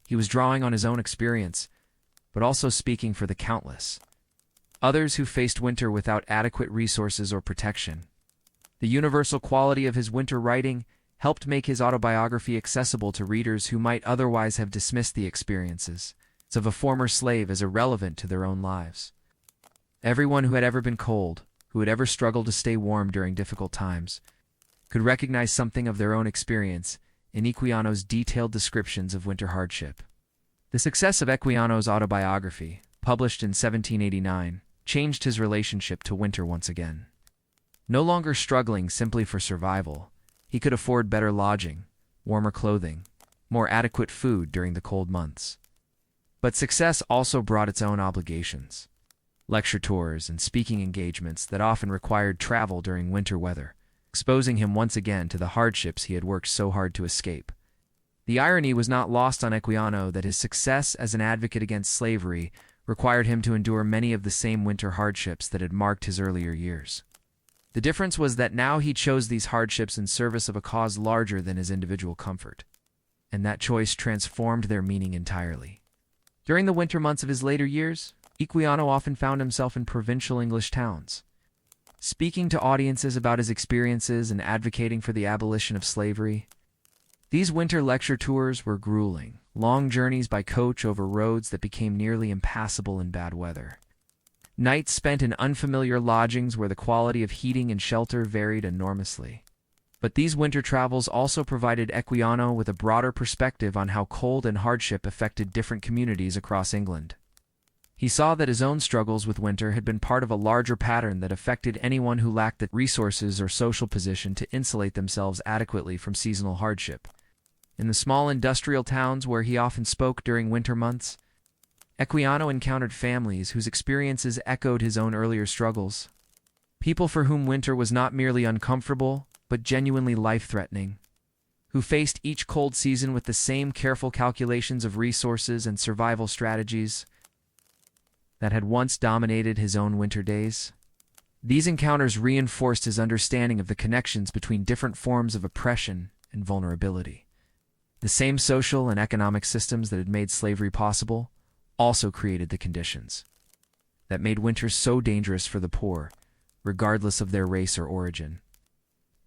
he was drawing on his own experience, but also speaking for the countless others who faced winter without adequate resources or protection. The universal quality of his winter writing helped make his autobiography accessible to readers who might otherwise have dismissed the experiences of a former slave as irrelevant to their own lives. Everyone who had ever been cold, who had ever struggled to stay warm during difficult times, could recognize something of their own experience in Equiano's detailed descriptions of winter hardship. The success of Equiano's autobiography, published in 1789, changed his relationship to winter once again. No longer struggling simply for survival, he could afford better lodging, warmer clothing, more adequate food during the cold months. But success also brought its own obligations. Lecture tours and speaking engagements that often required travel during winter weather, exposing him once again to the hardships he had worked so hard to escape. The irony was not lost on Equiano that his success as an advocate against slavery required him to endure many of the same winter hardships that had marked his earlier years. The difference was that now he chose these hardships in service of a cause larger than his individual comfort, and that choice transformed their meaning entirely. During the winter months of his later years, Equiano often found himself in provincial English towns, speaking to audiences about his experiences and advocating for the abolition of slavery. These winter lecture tours were grueling, long journeys by coach over roads that became nearly impassable in bad weather. Nights spent in unfamiliar lodgings where the quality of heating and shelter varied enormously. But these winter travels also provided Equiano with a broader perspective on how cold and hardship affected different communities across England. He saw that his own struggles with winter had been part of a larger pattern that affected anyone who lacked the resources or social position to insulate themselves adequately from seasonal hardship. In the small industrial towns where he often spoke during winter months, Equiano encountered families whose experiences echoed his own earlier struggles. People for whom winter was not merely uncomfortable, but genuinely life-threatening, who faced each cold season with the same careful calculations of resources and survival strategies that had once dominated his own winter days. These encounters reinforced his understanding of the connections between different forms of oppression and vulnerability. The same social and economic systems that had made slavery possible also created the conditions that made winters so dangerous for the poor, regardless of their race or origin.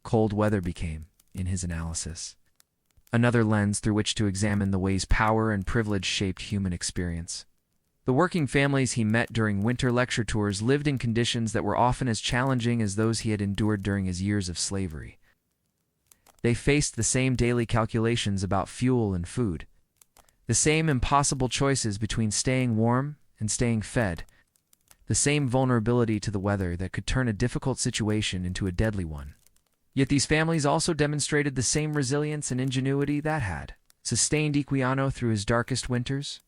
Cold weather became, in his analysis, another lens through which to examine the ways power and privilege shaped human experience. The working families he met during winter lecture tours lived in conditions that were often as challenging as those he had endured during his years of slavery. They faced the same daily calculations about fuel and food, the same impossible choices between staying warm and staying fed, the same vulnerability to the weather that could turn a difficult situation into a deadly one. Yet these families also demonstrated the same resilience and ingenuity that had sustained Equiano through his darkest winters.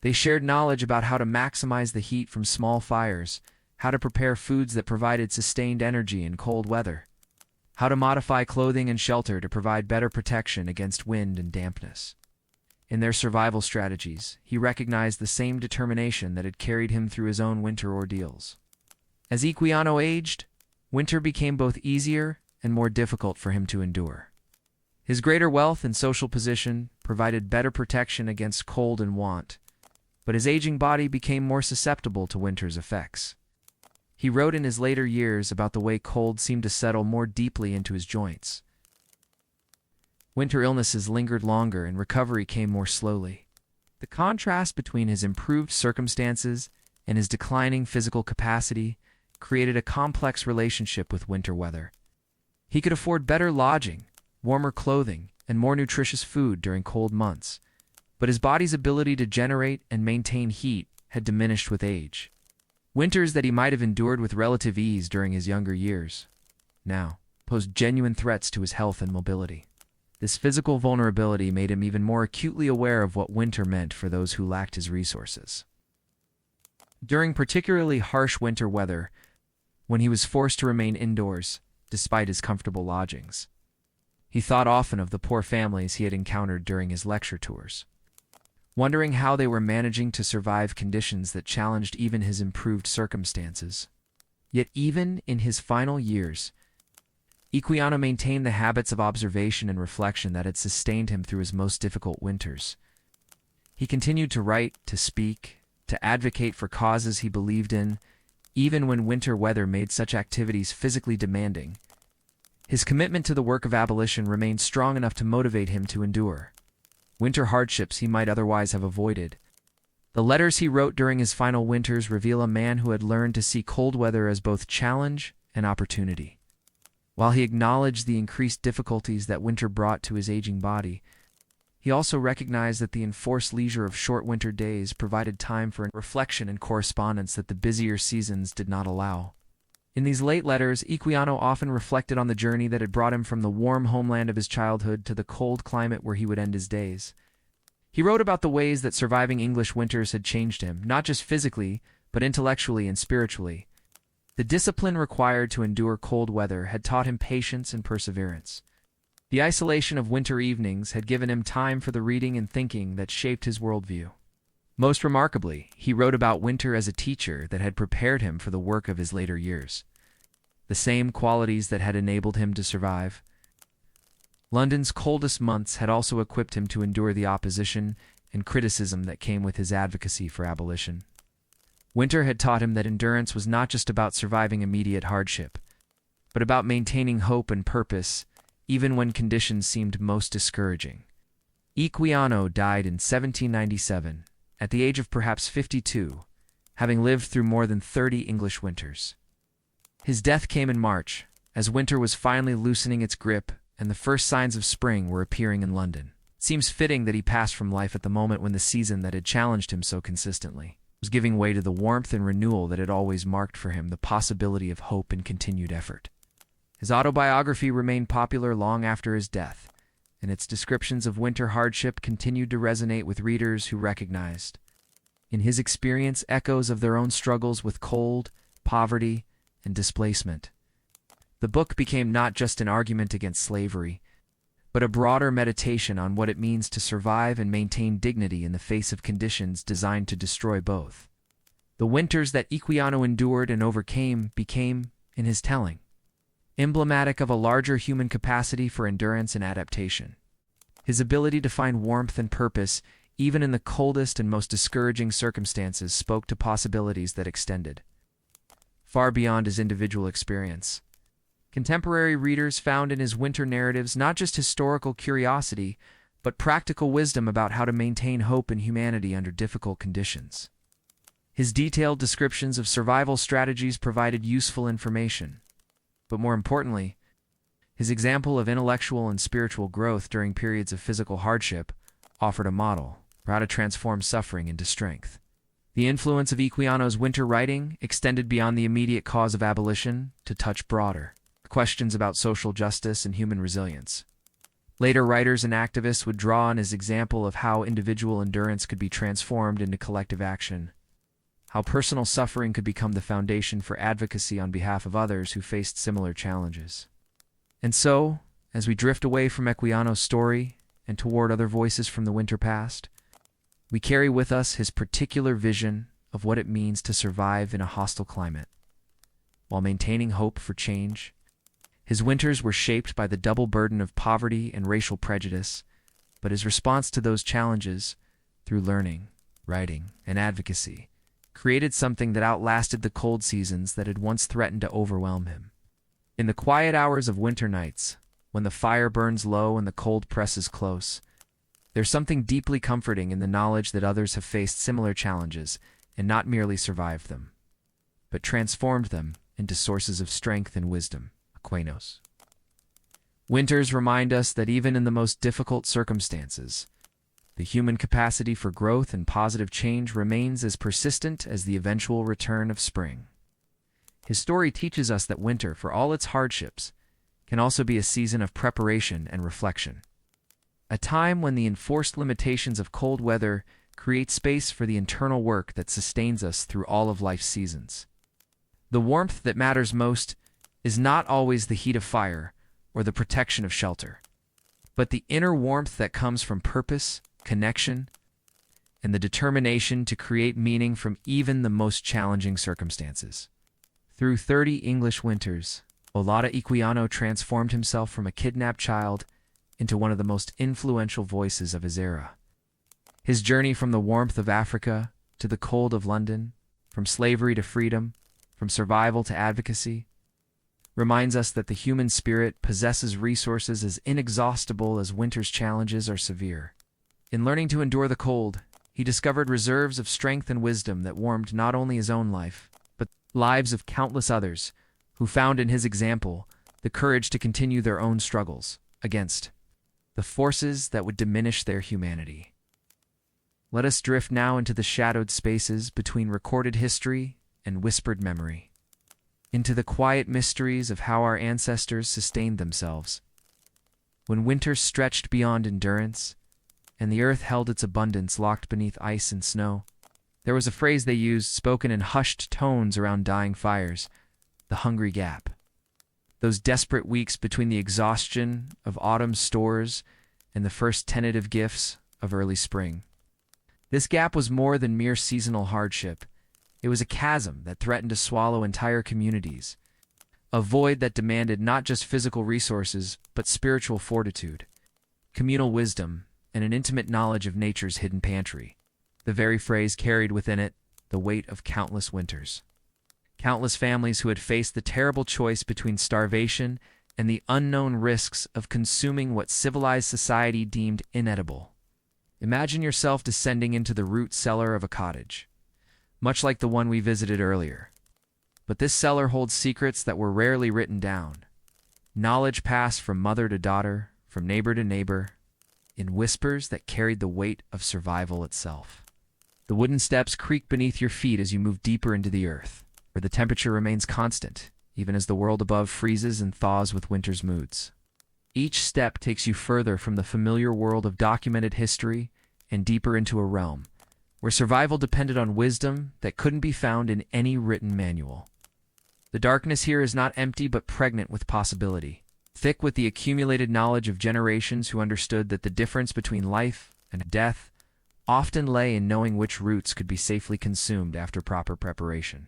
They shared knowledge about how to maximize the heat from small fires, how to prepare foods that provided sustained energy in cold weather, how to modify clothing and shelter to provide better protection against wind and dampness. In their survival strategies, he recognized the same determination that had carried him through his own winter ordeals. As Equiano aged, winter became both easier and more difficult for him to endure. His greater wealth and social position provided better protection against cold and want, but his aging body became more susceptible to winter's effects. He wrote in his later years about the way cold seemed to settle more deeply into his joints. Winter illnesses lingered longer and recovery came more slowly. The contrast between his improved circumstances and his declining physical capacity created a complex relationship with winter weather. He could afford better lodging, warmer clothing, and more nutritious food during cold months, but his body's ability to generate and maintain heat had diminished with age. Winters that he might have endured with relative ease during his younger years now posed genuine threats to his health and mobility. This physical vulnerability made him even more acutely aware of what winter meant for those who lacked his resources. During particularly harsh winter weather, when he was forced to remain indoors despite his comfortable lodgings, he thought often of the poor families he had encountered during his lecture tours, wondering how they were managing to survive conditions that challenged even his improved circumstances. Yet even in his final years, Equiano maintained the habits of observation and reflection that had sustained him through his most difficult winters. He continued to write, to speak, to advocate for causes he believed in, even when winter weather made such activities physically demanding. His commitment to the work of abolition remained strong enough to motivate him to endure winter hardships he might otherwise have avoided. The letters he wrote during his final winters reveal a man who had learned to see cold weather as both challenge and opportunity. While he acknowledged the increased difficulties that winter brought to his aging body, he also recognized that the enforced leisure of short winter days provided time for reflection and correspondence that the busier seasons did not allow. In these late letters, Equiano often reflected on the journey that had brought him from the warm homeland of his childhood to the cold climate where he would end his days. He wrote about the ways that surviving English winters had changed him, not just physically, but intellectually and spiritually. The discipline required to endure cold weather had taught him patience and perseverance. The isolation of winter evenings had given him time for the reading and thinking that shaped his worldview. Most remarkably, he wrote about winter as a teacher that had prepared him for the work of his later years. The same qualities that had enabled him to survive London's coldest months had also equipped him to endure the opposition and criticism that came with his advocacy for abolition. Winter had taught him that endurance was not just about surviving immediate hardship, but about maintaining hope and purpose, even when conditions seemed most discouraging. Equiano died in 1797, at the age of perhaps 52, having lived through more than 30 English winters. His death came in March, as winter was finally loosening its grip and the first signs of spring were appearing in London. It seems fitting that he passed from life at the moment when the season that had challenged him so consistently was giving way to the warmth and renewal that had always marked for him the possibility of hope and continued effort. His autobiography remained popular long after his death, and its descriptions of winter hardship continued to resonate with readers who recognized, in his experience, echoes of their own struggles with cold, poverty, and displacement. The book became not just an argument against slavery, but a broader meditation on what it means to survive and maintain dignity in the face of conditions designed to destroy both. The winters that Equiano endured and overcame became, in his telling, emblematic of a larger human capacity for endurance and adaptation. His ability to find warmth and purpose, even in the coldest and most discouraging circumstances, spoke to possibilities that extended far beyond his individual experience. Contemporary readers found in his winter narratives not just historical curiosity, but practical wisdom about how to maintain hope in humanity under difficult conditions. His detailed descriptions of survival strategies provided useful information, but more importantly, his example of intellectual and spiritual growth during periods of physical hardship offered a model for how to transform suffering into strength. The influence of Equiano's winter writing extended beyond the immediate cause of abolition to touch broader questions about social justice and human resilience. Later writers and activists would draw on his example of how individual endurance could be transformed into collective action, how personal suffering could become the foundation for advocacy on behalf of others who faced similar challenges. And so, as we drift away from Equiano's story and toward other voices from the winter past, we carry with us his particular vision of what it means to survive in a hostile climate, while maintaining hope for change. His winters were shaped by the double burden of poverty and racial prejudice, but his response to those challenges, through learning, writing, and advocacy, created something that outlasted the cold seasons that had once threatened to overwhelm him. In the quiet hours of winter nights, when the fire burns low and the cold presses close, there's something deeply comforting in the knowledge that others have faced similar challenges and not merely survived them, but transformed them into sources of strength and wisdom. Equiano. Winters remind us that even in the most difficult circumstances, the human capacity for growth and positive change remains as persistent as the eventual return of spring. His story teaches us that winter, for all its hardships, can also be a season of preparation and reflection, a time when the enforced limitations of cold weather create space for the internal work that sustains us through all of life's seasons. The warmth that matters most is not always the heat of fire or the protection of shelter, but the inner warmth that comes from purpose, connection, and the determination to create meaning from even the most challenging circumstances. Through 30 English winters, Olaudah Equiano transformed himself from a kidnapped child into one of the most influential voices of his era. His journey from the warmth of Africa to the cold of London, from slavery to freedom, from survival to advocacy, reminds us that the human spirit possesses resources as inexhaustible as winter's challenges are severe. In learning to endure the cold, he discovered reserves of strength and wisdom that warmed not only his own life, but lives of countless others who found in his example the courage to continue their own struggles against the forces that would diminish their humanity. Let us drift now into the shadowed spaces between recorded history and whispered memory, into the quiet mysteries of how our ancestors sustained themselves. When winter stretched beyond endurance, and the earth held its abundance locked beneath ice and snow, there was a phrase they used, spoken in hushed tones around dying fires: the hungry gap. Those desperate weeks between the exhaustion of autumn's stores and the first tentative gifts of early spring. This gap was more than mere seasonal hardship. It was a chasm that threatened to swallow entire communities, a void that demanded not just physical resources, but spiritual fortitude, communal wisdom, and an intimate knowledge of nature's hidden pantry. The very phrase carried within it the weight of countless winters. Countless families who had faced the terrible choice between starvation and the unknown risks of consuming what civilized society deemed inedible. Imagine yourself descending into the root cellar of a cottage, much like the one we visited earlier. But this cellar holds secrets that were rarely written down, knowledge passed from mother to daughter, from neighbor to neighbor, in whispers that carried the weight of survival itself. The wooden steps creak beneath your feet as you move deeper into the earth, where the temperature remains constant, even as the world above freezes and thaws with winter's moods. Each step takes you further from the familiar world of documented history and deeper into a realm where survival depended on wisdom that couldn't be found in any written manual. The darkness here is not empty but pregnant with possibility, thick with the accumulated knowledge of generations who understood that the difference between life and death often lay in knowing which roots could be safely consumed after proper preparation,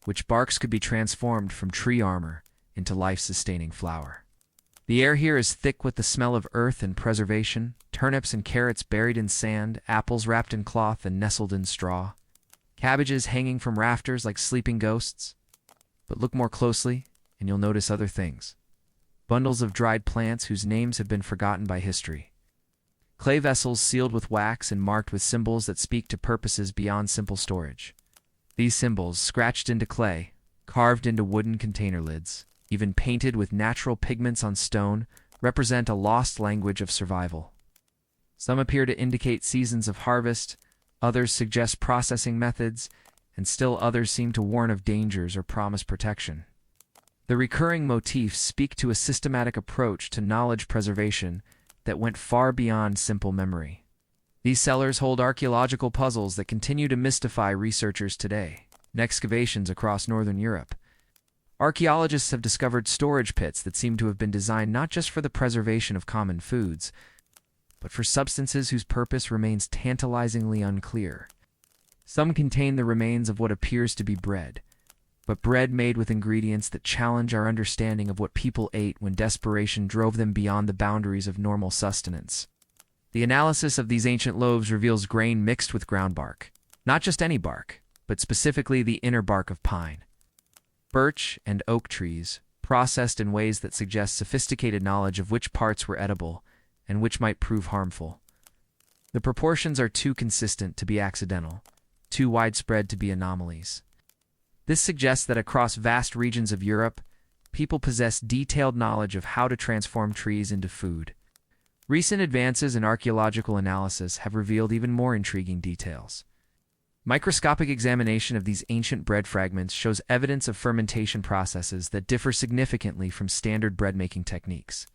which barks could be transformed from tree armor into life-sustaining flower. The air here is thick with the smell of earth and preservation, turnips and carrots buried in sand, apples wrapped in cloth and nestled in straw, cabbages hanging from rafters like sleeping ghosts. But look more closely, and you'll notice other things. Bundles of dried plants whose names have been forgotten by history. Clay vessels sealed with wax and marked with symbols that speak to purposes beyond simple storage. These symbols, scratched into clay, carved into wooden container lids, even painted with natural pigments on stone, represent a lost language of survival. Some appear to indicate seasons of harvest, others suggest processing methods, and still others seem to warn of dangers or promise protection. The recurring motifs speak to a systematic approach to knowledge preservation that went far beyond simple memory. These cellars hold archaeological puzzles that continue to mystify researchers today. In excavations across northern Europe, archaeologists have discovered storage pits that seem to have been designed not just for the preservation of common foods, but for substances whose purpose remains tantalizingly unclear. Some contain the remains of what appears to be bread, but bread made with ingredients that challenge our understanding of what people ate when desperation drove them beyond the boundaries of normal sustenance. The analysis of these ancient loaves reveals grain mixed with ground bark, not just any bark, but specifically the inner bark of pine, birch, and oak trees, processed in ways that suggest sophisticated knowledge of which parts were edible and which might prove harmful. The proportions are too consistent to be accidental, too widespread to be anomalies. This suggests that across vast regions of Europe, people possess detailed knowledge of how to transform trees into food. Recent advances in archaeological analysis have revealed even more intriguing details. Microscopic examination of these ancient bread fragments shows evidence of fermentation processes that differ significantly from standard bread-making techniques.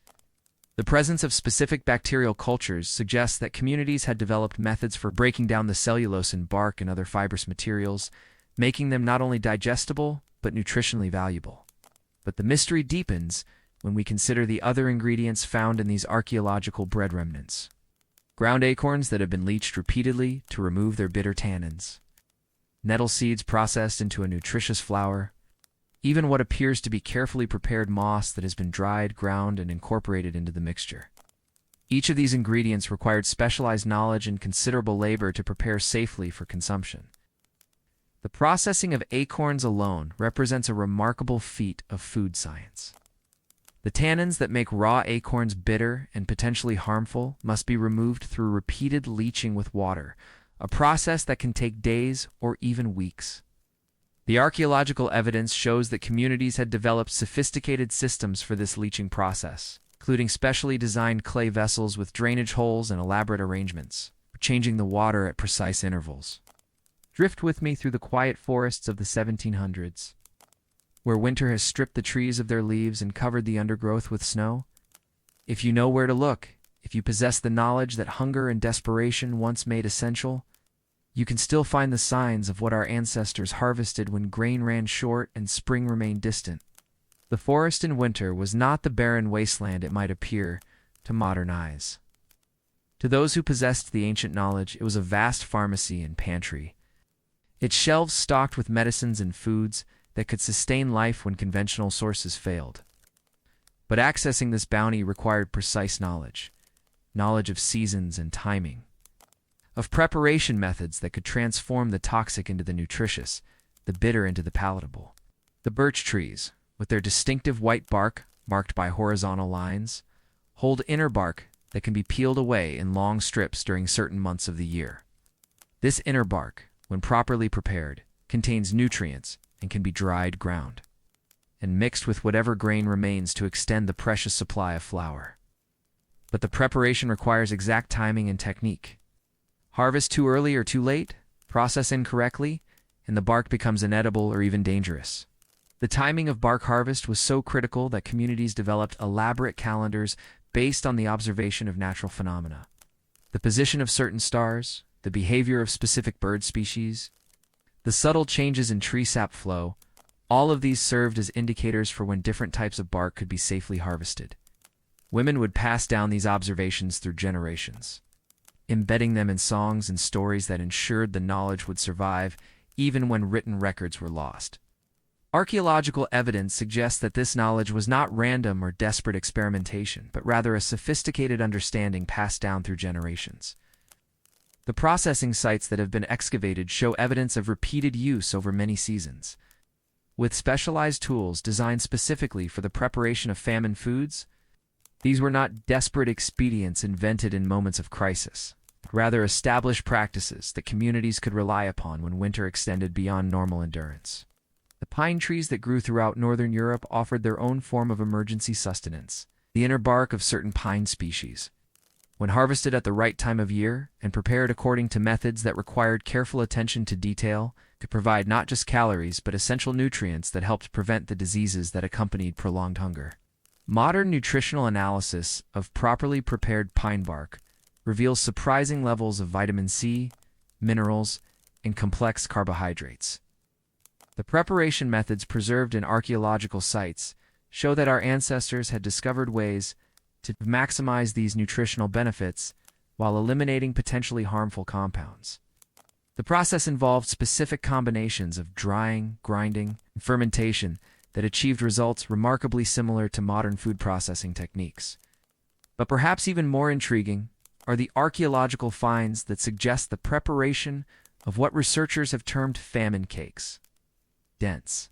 The presence of specific bacterial cultures suggests that communities had developed methods for breaking down the cellulose in bark and other fibrous materials, making them not only digestible, but nutritionally valuable. But the mystery deepens when we consider the other ingredients found in these archaeological bread remnants. Ground acorns that have been leached repeatedly to remove their bitter tannins, nettle seeds processed into a nutritious flour, even what appears to be carefully prepared moss that has been dried, ground, and incorporated into the mixture. Each of these ingredients required specialized knowledge and considerable labor to prepare safely for consumption. The processing of acorns alone represents a remarkable feat of food science. The tannins that make raw acorns bitter and potentially harmful must be removed through repeated leaching with water, a process that can take days or even weeks. The archaeological evidence shows that communities had developed sophisticated systems for this leaching process, including specially designed clay vessels with drainage holes and elaborate arrangements, changing the water at precise intervals. Drift with me through the quiet forests of the 1700s, where winter has stripped the trees of their leaves and covered the undergrowth with snow. If you know where to look, if you possess the knowledge that hunger and desperation once made essential, you can still find the signs of what our ancestors harvested when grain ran short and spring remained distant. The forest in winter was not the barren wasteland it might appear to modern eyes. To those who possessed the ancient knowledge, it was a vast pharmacy and pantry, its shelves stocked with medicines and foods that could sustain life when conventional sources failed. But accessing this bounty required precise knowledge of seasons and timing, of preparation methods that could transform the toxic into the nutritious, the bitter into the palatable. The birch trees, with their distinctive white bark marked by horizontal lines, hold inner bark that can be peeled away in long strips during certain months of the year. This inner bark, when properly prepared, contains nutrients and can be dried, ground, and mixed with whatever grain remains to extend the precious supply of flour. But the preparation requires exact timing and technique. Harvest too early or too late, process incorrectly, and the bark becomes inedible or even dangerous. The timing of bark harvest was so critical that communities developed elaborate calendars based on the observation of natural phenomena. The position of certain stars, the behavior of specific bird species, the subtle changes in tree sap flow, all of these served as indicators for when different types of bark could be safely harvested. Women would pass down these observations through generations, embedding them in songs and stories that ensured the knowledge would survive even when written records were lost. Archaeological evidence suggests that this knowledge was not random or desperate experimentation, but rather a sophisticated understanding passed down through generations. The processing sites that have been excavated show evidence of repeated use over many seasons. With specialized tools designed specifically for the preparation of famine foods, these were not desperate expedients invented in moments of crisis, but rather established practices that communities could rely upon when winter extended beyond normal endurance. The pine trees that grew throughout northern Europe offered their own form of emergency sustenance. The inner bark of certain pine species, When harvested at the right time of year and prepared according to methods that required careful attention to detail, could provide not just calories but essential nutrients that helped prevent the diseases that accompanied prolonged hunger. Modern nutritional analysis of properly prepared pine bark reveals surprising levels of vitamin C, minerals, and complex carbohydrates. The preparation methods preserved in archaeological sites show that our ancestors had discovered ways to maximize these nutritional benefits while eliminating potentially harmful compounds. The process involved specific combinations of drying, grinding, and fermentation that achieved results remarkably similar to modern food processing techniques. But perhaps even more intriguing are the archaeological finds that suggest the preparation of what researchers have termed famine cakes. Dense,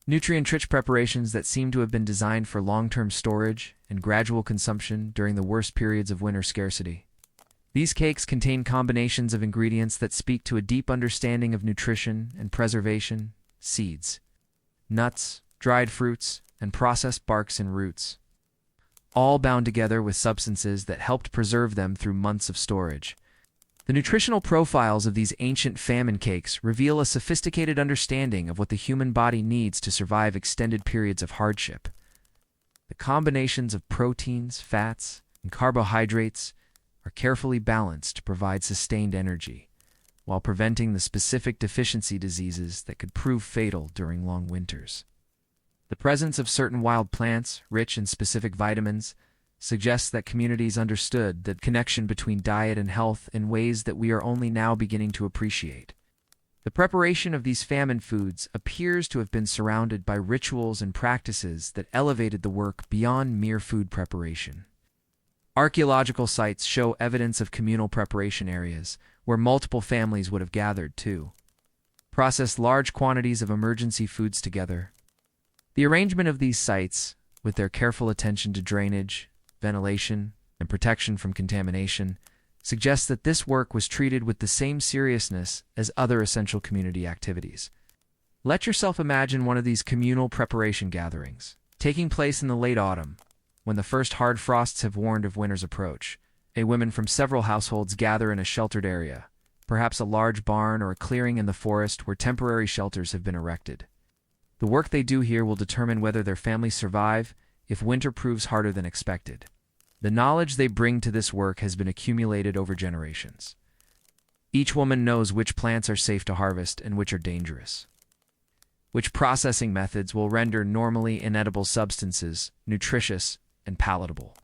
nutrient-rich preparations that seem to have been designed for long-term storage and gradual consumption during the worst periods of winter scarcity. These cakes contain combinations of ingredients that speak to a deep understanding of nutrition and preservation: seeds, nuts, dried fruits, and processed barks and roots, all bound together with substances that helped preserve them through months of storage. The nutritional profiles of these ancient famine cakes reveal a sophisticated understanding of what the human body needs to survive extended periods of hardship. The combinations of proteins, fats, and carbohydrates are carefully balanced to provide sustained energy, while preventing the specific deficiency diseases that could prove fatal during long winters. The presence of certain wild plants, rich in specific vitamins, suggests that communities understood the connection between diet and health in ways that we are only now beginning to appreciate. The preparation of these famine foods appears to have been surrounded by rituals and practices that elevated the work beyond mere food preparation. Archaeological sites show evidence of communal preparation areas where multiple families would have gathered to process large quantities of emergency foods together. The arrangement of these sites, with their careful attention to drainage, ventilation, and protection from contamination, suggests that this work was treated with the same seriousness as other essential community activities. Let yourself imagine one of these communal preparation gatherings, taking place in the late autumn, when the first hard frosts have warned of winter's approach. Women from several households gather in a sheltered area, perhaps a large barn or a clearing in the forest where temporary shelters have been erected. The work they do here will determine whether their families survive if winter proves harder than expected. The knowledge they bring to this work has been accumulated over generations. Each woman knows which plants are safe to harvest and which are dangerous, which processing methods will render normally inedible substances nutritious and palatable,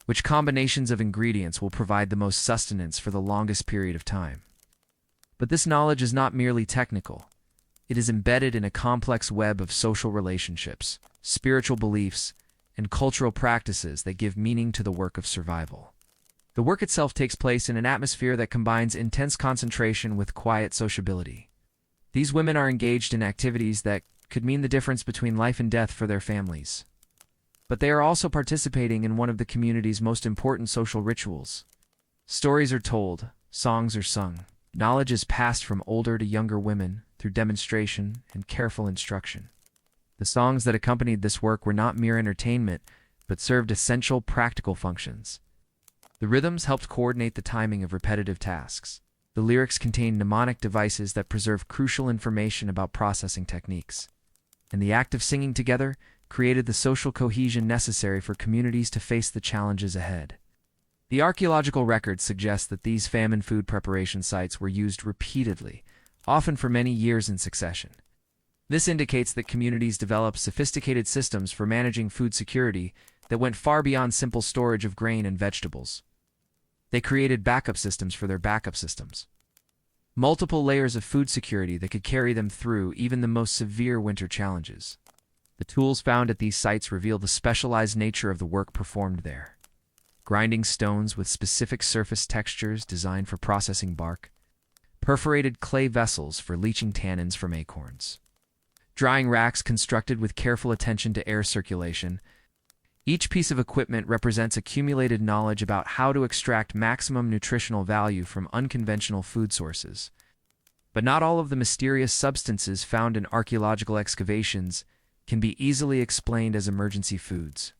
which combinations of ingredients will provide the most sustenance for the longest period of time. But this knowledge is not merely technical. It is embedded in a complex web of social relationships, spiritual beliefs, and cultural practices that give meaning to the work of survival. The work itself takes place in an atmosphere that combines intense concentration with quiet sociability. These women are engaged in activities that could mean the difference between life and death for their families. But they are also participating in one of the community's most important social rituals. Stories are told, songs are sung, knowledge is passed from older to younger women through demonstration and careful instruction. The songs that accompanied this work were not mere entertainment, but served essential practical functions. The rhythms helped coordinate the timing of repetitive tasks. The lyrics contained mnemonic devices that preserve crucial information about processing techniques. And the act of singing together created the social cohesion necessary for communities to face the challenges ahead. The archaeological records suggest that these famine food preparation sites were used repeatedly, often for many years in succession. This indicates that communities developed sophisticated systems for managing food security that went far beyond simple storage of grain and vegetables. They created backup systems for their backup systems. Multiple layers of food security that could carry them through even the most severe winter challenges. The tools found at these sites reveal the specialized nature of the work performed there. Grinding stones with specific surface textures designed for processing bark, perforated clay vessels for leaching tannins from acorns, drying racks constructed with careful attention to air circulation. Each piece of equipment represents accumulated knowledge about how to extract maximum nutritional value from unconventional food sources. But not all of the mysterious substances found in archaeological excavations can be easily explained as emergency foods.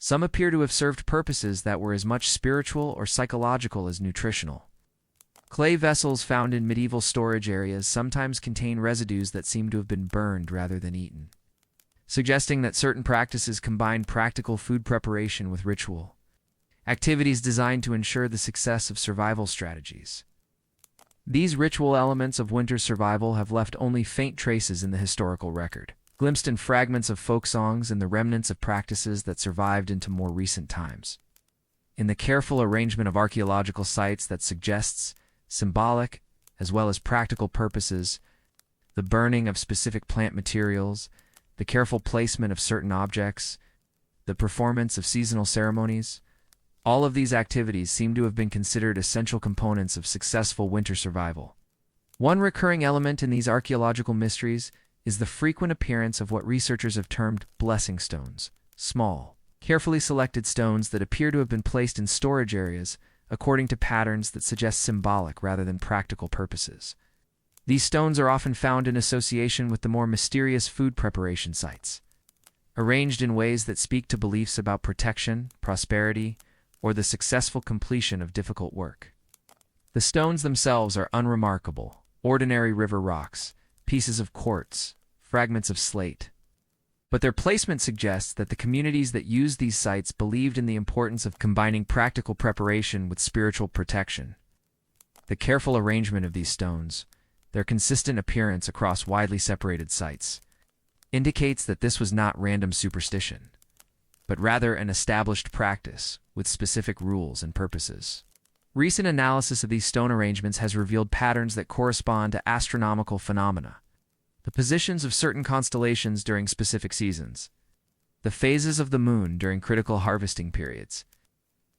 Some appear to have served purposes that were as much spiritual or psychological as nutritional. Clay vessels found in medieval storage areas sometimes contain residues that seem to have been burned rather than eaten, suggesting that certain practices combined practical food preparation with ritual activities designed to ensure the success of survival strategies. These ritual elements of winter survival have left only faint traces in the historical record, glimpsed in fragments of folk songs and the remnants of practices that survived into more recent times. In the careful arrangement of archaeological sites that suggests symbolic as well as practical purposes, the burning of specific plant materials, the careful placement of certain objects, the performance of seasonal ceremonies, all of these activities seem to have been considered essential components of successful winter survival. One recurring element in these archaeological mysteries is the frequent appearance of what researchers have termed blessing stones, small, carefully selected stones that appear to have been placed in storage areas according to patterns that suggest symbolic rather than practical purposes. These stones are often found in association with the more mysterious food preparation sites, arranged in ways that speak to beliefs about protection, prosperity, or the successful completion of difficult work. The stones themselves are unremarkable, ordinary river rocks, pieces of quartz, fragments of slate. But their placement suggests that the communities that used these sites believed in the importance of combining practical preparation with spiritual protection. The careful arrangement of these stones, their consistent appearance across widely separated sites, indicates that this was not random superstition, but rather an established practice with specific rules and purposes. Recent analysis of these stone arrangements has revealed patterns that correspond to astronomical phenomena, the positions of certain constellations during specific seasons, the phases of the moon during critical harvesting periods,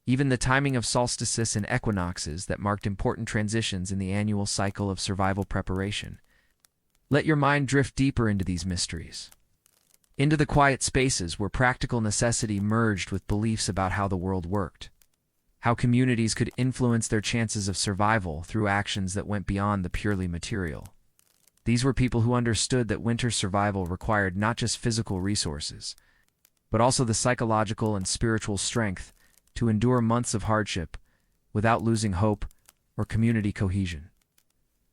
even the timing of solstices and equinoxes that marked important transitions in the annual cycle of survival preparation. Let your mind drift deeper into these mysteries, into the quiet spaces where practical necessity merged with beliefs about how the world worked, how communities could influence their chances of survival through actions that went beyond the purely material. These were people who understood that winter survival required not just physical resources, but also the psychological and spiritual strength to endure months of hardship without losing hope or community cohesion.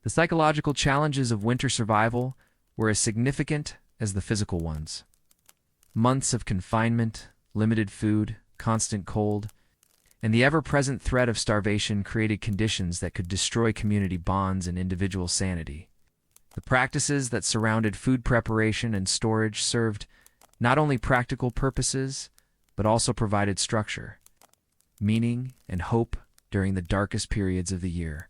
The psychological challenges of winter survival were as significant as the physical ones. Months of confinement, limited food, constant cold, and the ever-present threat of starvation created conditions that could destroy community bonds and individual sanity. The practices that surrounded food preparation and storage served not only practical purposes, but also provided structure, meaning, and hope during the darkest periods of the year.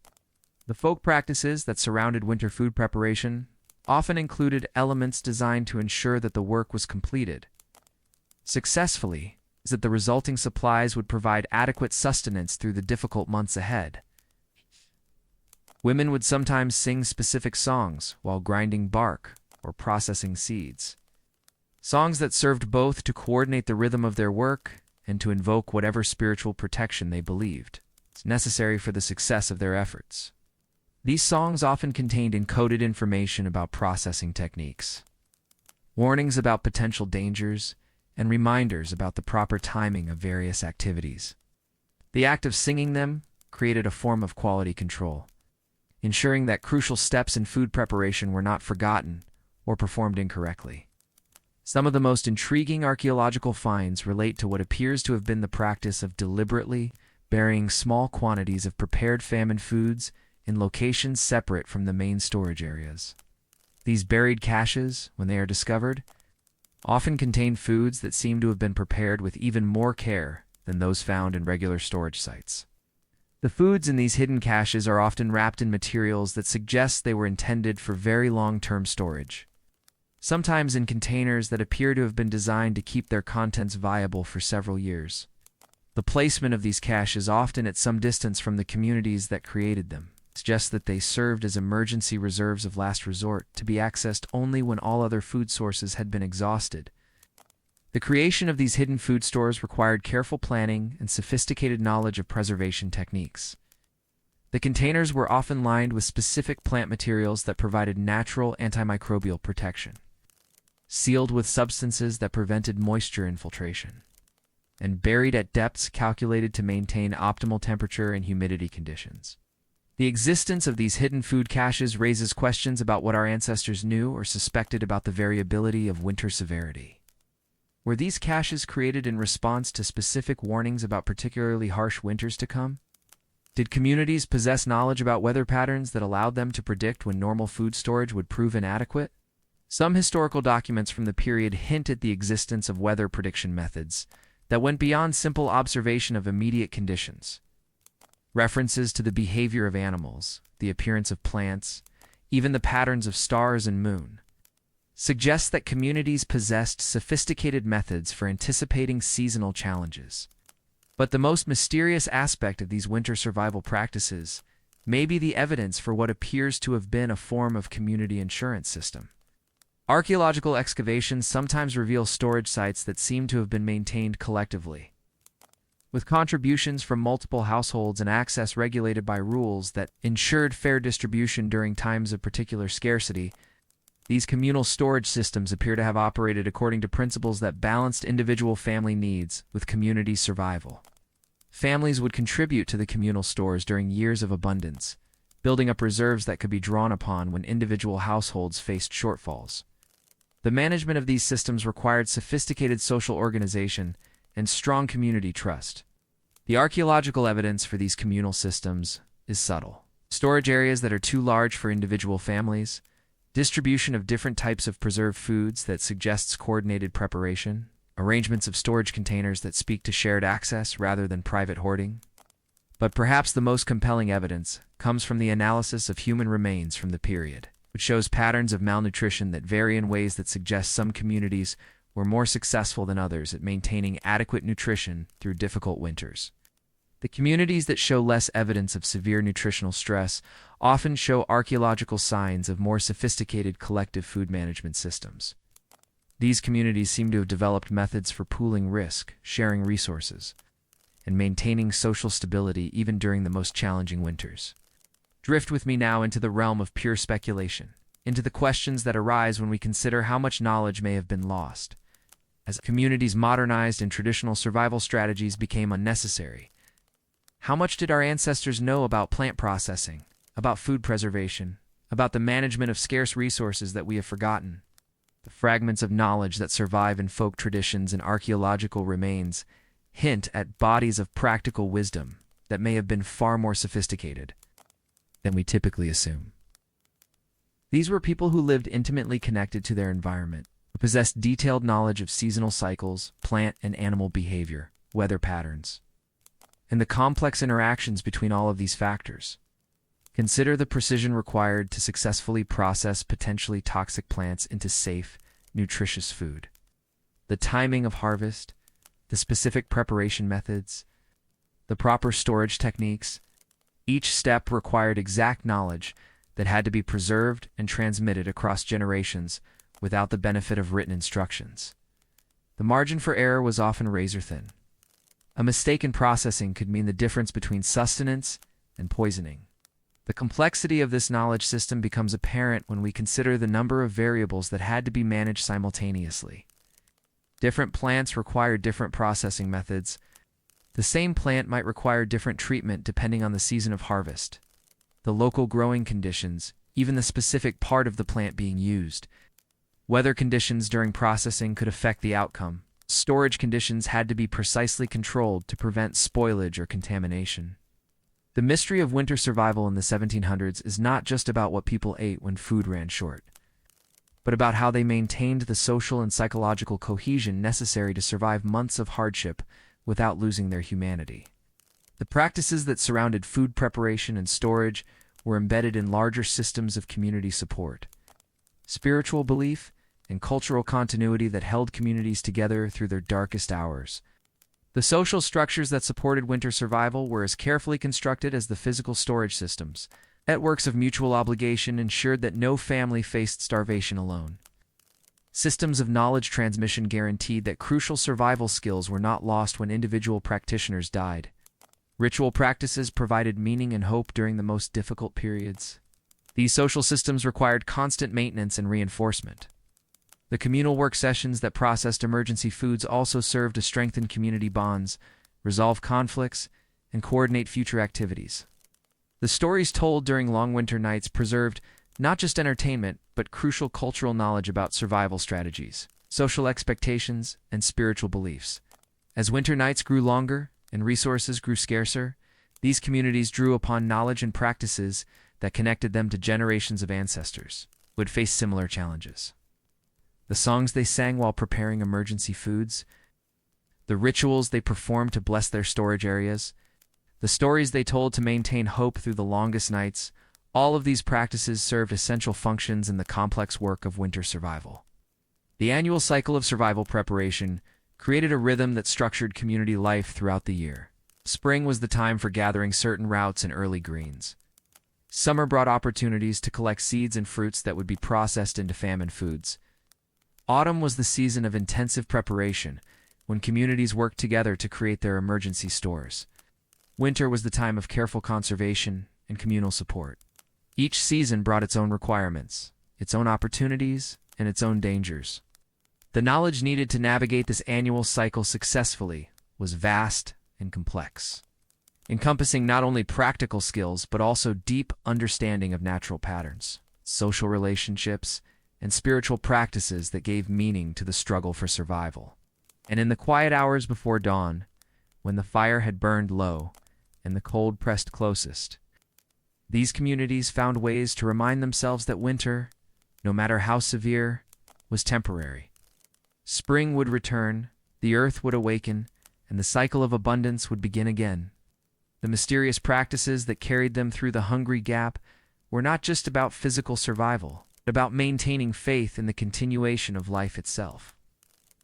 The folk practices that surrounded winter food preparation often included elements designed to ensure that the work was completed successfully, so that the resulting supplies would provide adequate sustenance through the difficult months ahead. Women would sometimes sing specific songs while grinding bark or processing seeds, songs that served both to coordinate the rhythm of their work and to invoke whatever spiritual protection they believed was necessary for the success of their efforts. These songs often contained encoded information about processing techniques, warnings about potential dangers, and reminders about the proper timing of various activities. The act of singing them created a form of quality control, ensuring that crucial steps in food preparation were not forgotten or performed incorrectly. Some of the most intriguing archaeological finds relate to what appears to have been the practice of deliberately burying small quantities of prepared famine foods in locations separate from the main storage areas. These buried caches, when they are discovered, often contain foods that seem to have been prepared with even more care than those found in regular storage sites. The foods in these hidden caches are often wrapped in materials that suggest they were intended for very long-term storage, sometimes in containers that appear to have been designed to keep their contents viable for several years. The placement of these caches, often at some distance from the communities that created them, suggests that they served as emergency reserves of last resort to be accessed only when all other food sources had been exhausted. The creation of these hidden food stores required careful planning and sophisticated knowledge of preservation techniques. The containers were often lined with specific plant materials that provided natural antimicrobial protection, sealed with substances that prevented moisture infiltration. and buried at depths calculated to maintain optimal temperature and humidity conditions. The existence of these hidden food caches raises questions about what our ancestors knew or suspected about the variability of winter severity. Were these caches created in response to specific warnings about particularly harsh winters to come? Did communities possess knowledge about weather patterns that allowed them to predict when normal food storage would prove inadequate? Some historical documents from the period hint at the existence of weather prediction methods that went beyond simple observation of immediate conditions. References to the behavior of animals, the appearance of plants, even the patterns of stars and moon, suggest that communities possessed sophisticated methods for anticipating seasonal challenges. But the most mysterious aspect of these winter survival practices may be the evidence for what appears to have been a form of community insurance system. Archaeological excavations sometimes reveal storage sites that seem to have been maintained collectively, with contributions from multiple households and access regulated by rules that ensured fair distribution during times of particular scarcity. These communal storage systems appear to have operated according to principles that balanced individual family needs with community survival. Families would contribute to the communal stores during years of abundance, building up reserves that could be drawn upon when individual households faced shortfalls. The management of these systems required sophisticated social organization and strong community trust. The archaeological evidence for these communal systems is subtle. Storage areas that are too large for individual families, distribution of different types of preserved foods that suggests coordinated preparation, arrangements of storage containers that speak to shared access rather than private hoarding. But perhaps the most compelling evidence comes from the analysis of human remains from the period, which shows patterns of malnutrition that vary in ways that suggest some communities were more successful than others at maintaining adequate nutrition through difficult winters. The communities that show less evidence of severe nutritional stress often show archaeological signs of more sophisticated collective food management systems. These communities seem to have developed methods for pooling risk, sharing resources, and maintaining social stability even during the most challenging winters. Drift with me now into the realm of pure speculation, into the questions that arise when we consider how much knowledge may have been lost. As communities modernized and traditional survival strategies became unnecessary, how much did our ancestors know about plant processing, about food preservation, about the management of scarce resources that we have forgotten? The fragments of knowledge that survive in folk traditions and archaeological remains hint at bodies of practical wisdom that may have been far more sophisticated than we typically assume. These were people who lived intimately connected to their environment, who possessed detailed knowledge of seasonal cycles, plant and animal behavior, weather patterns, and the complex interactions between all of these factors. Consider the precision required to successfully process potentially toxic plants into safe, nutritious food. The timing of harvest, the specific preparation methods, the proper storage techniques. Each step required exact knowledge that had to be preserved and transmitted across generations without the benefit of written instructions. The margin for error was often razor-thin. A mistake in processing could mean the difference between sustenance and poisoning. The complexity of this knowledge system becomes apparent when we consider the number of variables that had to be managed simultaneously. Different plants required different processing methods. The same plant might require different treatment depending on the season of harvest, the local growing conditions, even the specific part of the plant being used. Weather conditions during processing could affect the outcome. Storage conditions had to be precisely controlled to prevent spoilage or contamination. The mystery of winter survival in the 1700s is not just about what people ate when food ran short, but about how they maintained the social and psychological cohesion necessary to survive months of hardship without losing their humanity. The practices that surrounded food preparation and storage were embedded in larger systems of community support, spiritual belief, and cultural continuity that held communities together through their darkest hours. The social structures that supported winter survival were as carefully constructed as the physical storage systems. Networks of mutual obligation ensured that no family faced starvation alone. Systems of knowledge transmission guaranteed that crucial survival skills were not lost when individual practitioners died. Ritual practices provided meaning and hope during the most difficult periods. These social systems required constant maintenance and reinforcement. The communal work sessions that processed emergency foods also served to strengthen community bonds, resolve conflicts, and coordinate future activities. The stories told during long winter nights preserved not just entertainment, but crucial cultural knowledge about survival strategies, social expectations, and spiritual beliefs. As winter nights grew longer and resources grew scarcer, these communities drew upon knowledge and practices that connected them to generations of ancestors who had faced similar challenges. The songs they sang while preparing emergency foods, the rituals they performed to bless their storage areas, the stories they told to maintain hope through the longest nights, all of these practices served essential functions in the complex work of winter survival. The annual cycle of survival preparation created a rhythm that structured community life throughout the year. Spring was the time for gathering certain roots and early greens. Summer brought opportunities to collect seeds and fruits that would be processed into famine foods. Autumn was the season of intensive preparation, when communities worked together to create their emergency stores. Winter was the time of careful conservation and communal support. Each season brought its own requirements, its own opportunities, and its own dangers. The knowledge needed to navigate this annual cycle successfully was vast and complex, encompassing not only practical skills but also deep understanding of natural patterns, social relationships, and spiritual practices that gave meaning to the struggle for survival. And in the quiet hours before dawn, when the fire had burned low and the cold pressed closest, these communities found ways to remind themselves that winter, no matter how severe, was temporary. Spring would return, the earth would awaken, and the cycle of abundance would begin again. The mysterious practices that carried them through the hungry gap were not just about physical survival, but about maintaining faith in the continuation of life itself.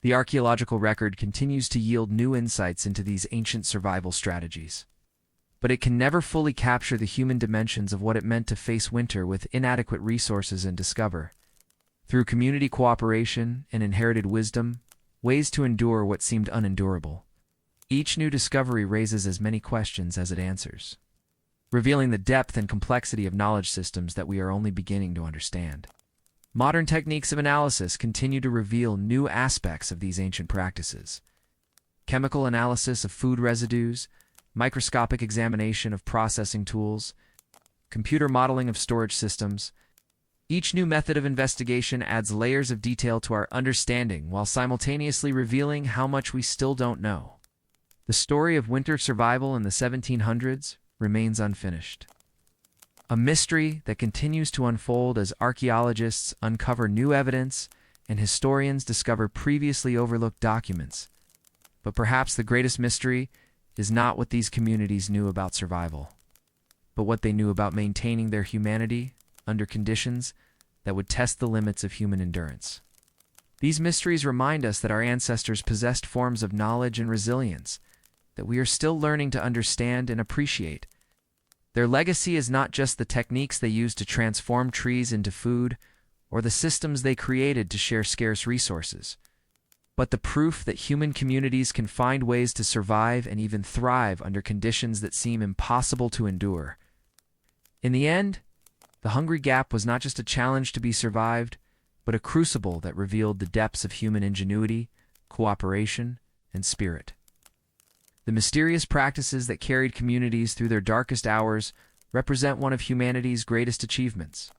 The archaeological record continues to yield new insights into these ancient survival strategies, but it can never fully capture the human dimensions of what it meant to face winter with inadequate resources and discover, through community cooperation and inherited wisdom, ways to endure what seemed unendurable. Each new discovery raises as many questions as it answers, revealing the depth and complexity of knowledge systems that we are only beginning to understand. Modern techniques of analysis continue to reveal new aspects of these ancient practices. Chemical analysis of food residues, microscopic examination of processing tools, computer modeling of storage systems. Each new method of investigation adds layers of detail to our understanding while simultaneously revealing how much we still don't know. The story of winter survival in the 1700s remains unfinished, a mystery that continues to unfold as archaeologists uncover new evidence and historians discover previously overlooked documents. But perhaps the greatest mystery is not what these communities knew about survival, but what they knew about maintaining their humanity under conditions that would test the limits of human endurance. These mysteries remind us that our ancestors possessed forms of knowledge and resilience that we are still learning to understand and appreciate. Their legacy is not just the techniques they used to transform trees into food or the systems they created to share scarce resources, but the proof that human communities can find ways to survive and even thrive under conditions that seem impossible to endure. In the end, the Hungry Gap was not just a challenge to be survived, but a crucible that revealed the depths of human ingenuity, cooperation, and spirit. The mysterious practices that carried communities through their darkest hours represent one of humanity's greatest achievements.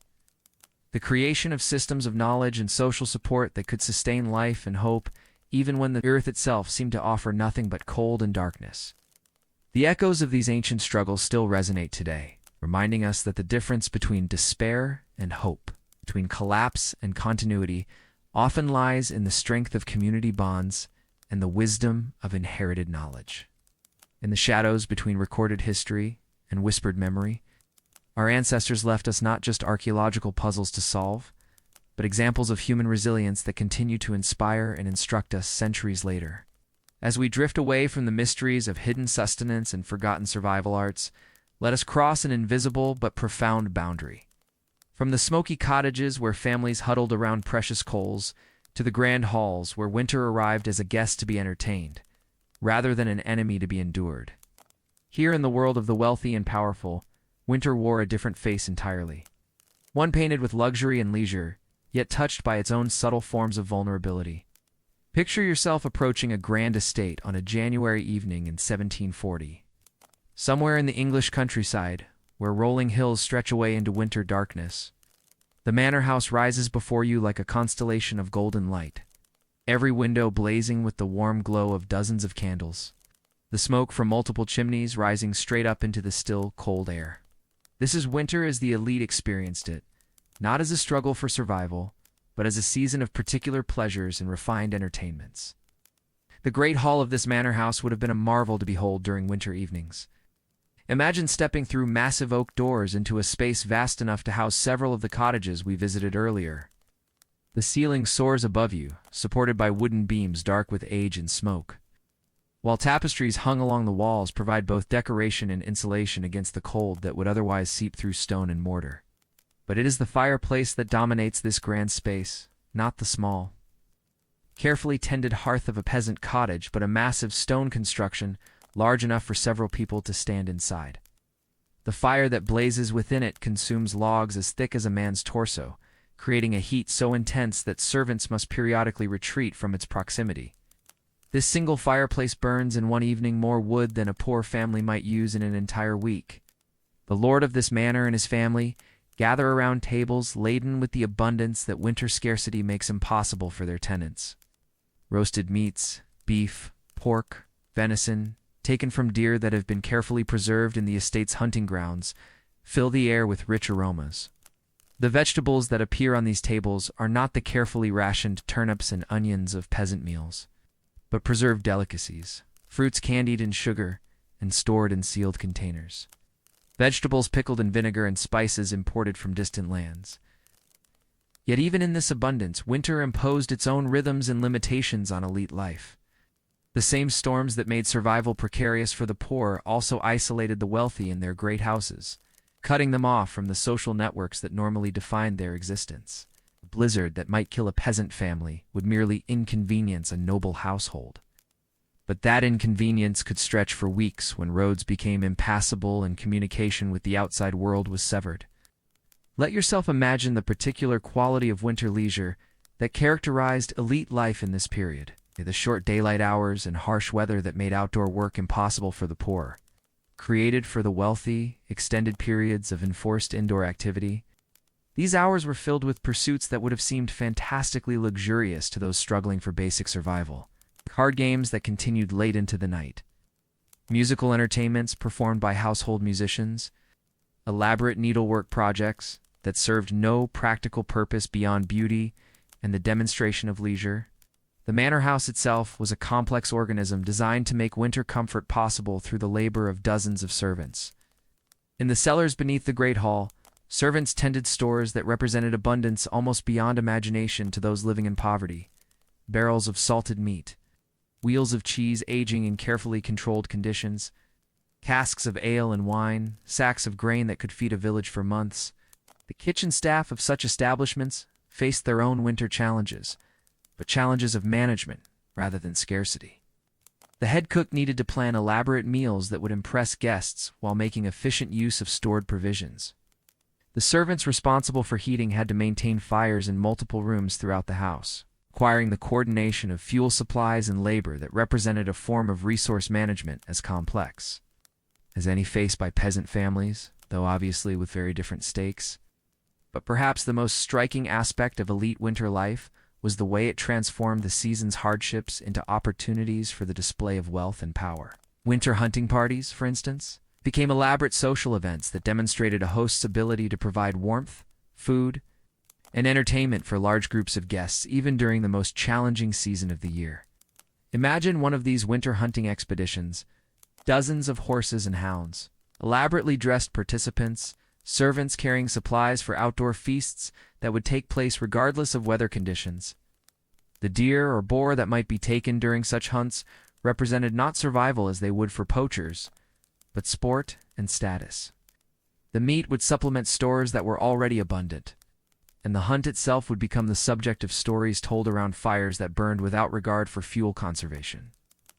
The creation of systems of knowledge and social support that could sustain life and hope, even when the earth itself seemed to offer nothing but cold and darkness. The echoes of these ancient struggles still resonate today, reminding us that the difference between despair and hope, between collapse and continuity, often lies in the strength of community bonds and the wisdom of inherited knowledge. In the shadows between recorded history and whispered memory, our ancestors left us not just archaeological puzzles to solve, but examples of human resilience that continue to inspire and instruct us centuries later. As we drift away from the mysteries of hidden sustenance and forgotten survival arts, let us cross an invisible but profound boundary. From the smoky cottages where families huddled around precious coals, to the grand halls where winter arrived as a guest to be entertained, rather than an enemy to be endured. Here in the world of the wealthy and powerful, winter wore a different face entirely. One painted with luxury and leisure, yet touched by its own subtle forms of vulnerability. Picture yourself approaching a grand estate on a January evening in 1740. Somewhere in the English countryside, where rolling hills stretch away into winter darkness, the manor house rises before you like a constellation of golden light, every window blazing with the warm glow of dozens of candles, the smoke from multiple chimneys rising straight up into the still, cold air. This is winter as the elite experienced it, not as a struggle for survival, but as a season of particular pleasures and refined entertainments. The great hall of this manor house would have been a marvel to behold during winter evenings. Imagine stepping through massive oak doors into a space vast enough to house several of the cottages we visited earlier. The ceiling soars above you, supported by wooden beams dark with age and smoke, while tapestries hung along the walls provide both decoration and insulation against the cold that would otherwise seep through stone and mortar. But it is the fireplace that dominates this grand space, not the small, carefully tended hearth of a peasant cottage, but a massive stone construction large enough for several people to stand inside. The fire that blazes within it consumes logs as thick as a man's torso, creating a heat so intense that servants must periodically retreat from its proximity. This single fireplace burns in one evening more wood than a poor family might use in an entire week. The lord of this manor and his family gather around tables laden with the abundance that winter scarcity makes impossible for their tenants. Roasted meats, beef, pork, venison, taken from deer that have been carefully preserved in the estate's hunting grounds, fill the air with rich aromas. The vegetables that appear on these tables are not the carefully rationed turnips and onions of peasant meals, but preserved delicacies, fruits candied in sugar and stored in sealed containers, vegetables pickled in vinegar and spices imported from distant lands. Yet even in this abundance, winter imposed its own rhythms and limitations on elite life. The same storms that made survival precarious for the poor also isolated the wealthy in their great houses, cutting them off from the social networks that normally defined their existence. A blizzard that might kill a peasant family would merely inconvenience a noble household. But that inconvenience could stretch for weeks when roads became impassable and communication with the outside world was severed. Let yourself imagine the particular quality of winter leisure that characterized elite life in this period. The short daylight hours and harsh weather that made outdoor work impossible for the poor. Created for the wealthy, extended periods of enforced indoor activity. These hours were filled with pursuits that would have seemed fantastically luxurious to those struggling for basic survival. Card games that continued late into the night. Musical entertainments performed by household musicians. Elaborate needlework projects that served no practical purpose beyond beauty and the demonstration of leisure. The manor house itself was a complex organism designed to make winter comfort possible through the labor of dozens of servants. In the cellars beneath the great hall, servants tended stores that represented abundance almost beyond imagination to those living in poverty. Barrels of salted meat, wheels of cheese aging in carefully controlled conditions, casks of ale and wine, sacks of grain that could feed a village for months. The kitchen staff of such establishments faced their own winter challenges, but challenges of management rather than scarcity. The head cook needed to plan elaborate meals that would impress guests while making efficient use of stored provisions. The servants responsible for heating had to maintain fires in multiple rooms throughout the house, requiring the coordination of fuel supplies and labor that represented a form of resource management as complex as any faced by peasant families, though obviously with very different stakes. But perhaps the most striking aspect of elite winter life was the way it transformed the season's hardships into opportunities for the display of wealth and power. Winter hunting parties, for instance, became elaborate social events that demonstrated a host's ability to provide warmth, food, and entertainment for large groups of guests even during the most challenging season of the year. Imagine one of these winter hunting expeditions, dozens of horses and hounds, elaborately dressed participants, servants carrying supplies for outdoor feasts that would take place regardless of weather conditions. The deer or boar that might be taken during such hunts represented not survival as they would for poachers, but sport and status. The meat would supplement stores that were already abundant, and the hunt itself would become the subject of stories told around fires that burned without regard for fuel conservation.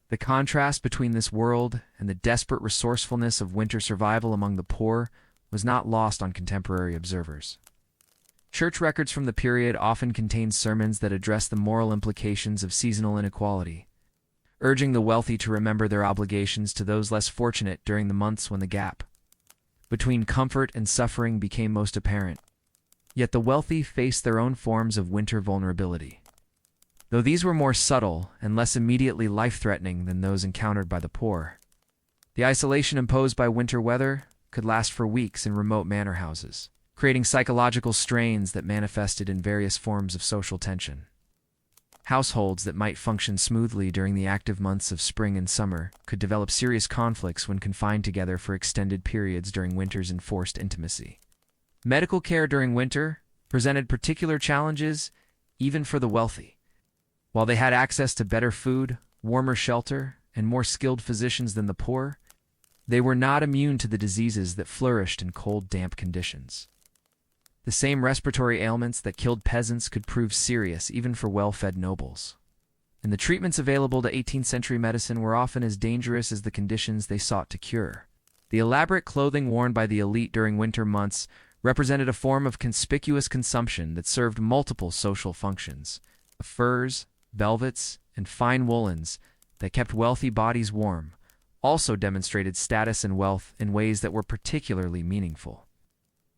The contrast between this world and the desperate resourcefulness of winter survival among the poor was not lost on contemporary observers. Church records from the period often contain sermons that address the moral implications of seasonal inequality, urging the wealthy to remember their obligations to those less fortunate during the months when the gap between comfort and suffering became most apparent. Yet the wealthy faced their own forms of winter vulnerability, though these were more subtle and less immediately life-threatening than those encountered by the poor. The isolation imposed by winter weather could last for weeks in remote manor houses, creating psychological strains that manifested in various forms of social tension. Households that might function smoothly during the active months of spring and summer could develop serious conflicts when confined together for extended periods during winter's enforced intimacy. Medical care during winter presented particular challenges even for the wealthy. While they had access to better food, warmer shelter, and more skilled physicians than the poor, they were not immune to the diseases that flourished in cold, damp conditions. The same respiratory ailments that killed peasants could prove serious even for well-fed nobles. And the treatments available to 18th-century medicine were often as dangerous as the conditions they sought to cure. The elaborate clothing worn by the elite during winter months represented a form of conspicuous consumption that served multiple social functions. The furs, velvets, and fine woolens that kept wealthy bodies warm also demonstrated status and wealth in ways that were particularly meaningful.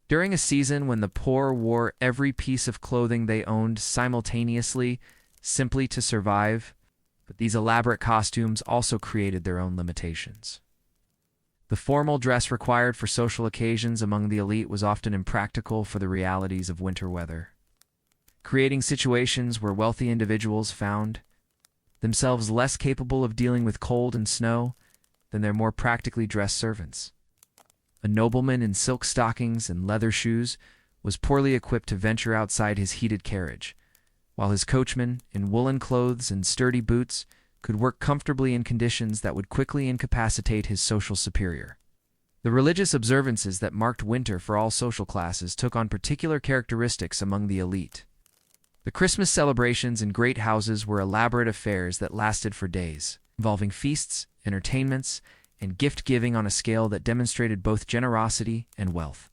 During a season when the poor wore every piece of clothing they owned simultaneously simply to survive, but these elaborate costumes also created their own limitations. The formal dress required for social occasions among the elite was often impractical for the realities of winter weather, creating situations where wealthy individuals found themselves less capable of dealing with cold and snow than their more practically dressed servants. A nobleman in silk stockings and leather shoes was poorly equipped to venture outside his heated carriage, while his coachman, in woolen clothes and sturdy boots, could work comfortably in conditions that would quickly incapacitate his social superior. The religious observances that marked winter for all social classes took on particular characteristics among the elite. The Christmas celebrations in great houses were elaborate affairs that lasted for days, involving feasts, entertainments, and gift-giving on a scale that demonstrated both generosity and wealth.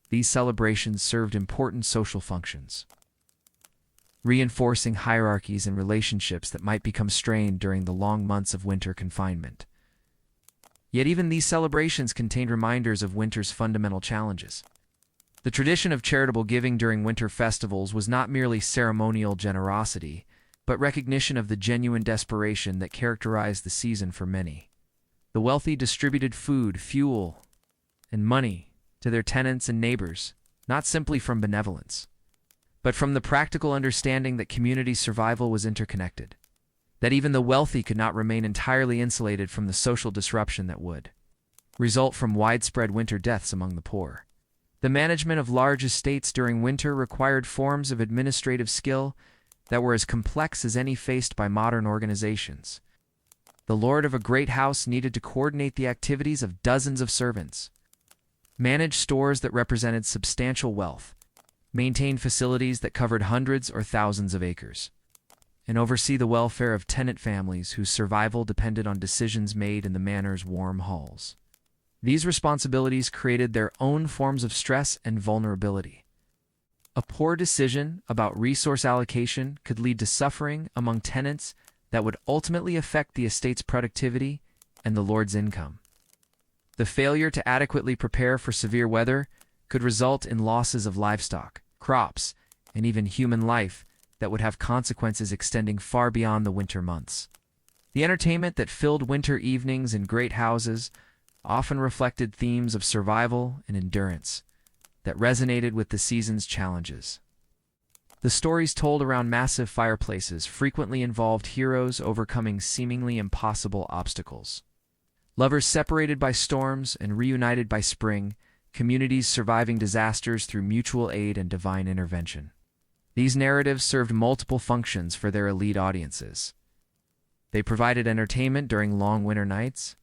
These celebrations served important social functions, reinforcing hierarchies and relationships that might become strained during the long months of winter confinement. Yet even these celebrations contained reminders of winter's fundamental challenges. The tradition of charitable giving during winter festivals was not merely ceremonial generosity, but recognition of the genuine desperation that characterized the season for many. The wealthy distributed food, fuel, and money to their tenants and neighbors, not simply from benevolence, but from the practical understanding that community survival was interconnected, that even the wealthy could not remain entirely insulated from the social disruption that would result from widespread winter deaths among the poor. The management of large estates during winter required forms of administrative skill that were as complex as any faced by modern organizations. The lord of a great house needed to coordinate the activities of dozens of servants, manage stores that represented substantial wealth, maintain facilities that covered hundreds or thousands of acres, and oversee the welfare of tenant families whose survival depended on decisions made in the manor's warm halls. These responsibilities created their own forms of stress and vulnerability. A poor decision about resource allocation could lead to suffering among tenants that would ultimately affect the estate's productivity and the lord's income. The failure to adequately prepare for severe weather could result in losses of livestock, crops, and even human life that would have consequences extending far beyond the winter months. The entertainment that filled winter evenings in great houses often reflected themes of survival and endurance that resonated with the season's challenges. The stories told around massive fireplaces frequently involved heroes overcoming seemingly impossible obstacles. Lovers separated by storms and reunited by spring, communities surviving disasters through mutual aid and divine intervention. These narratives served multiple functions for their elite audiences. They provided entertainment during long winter nights,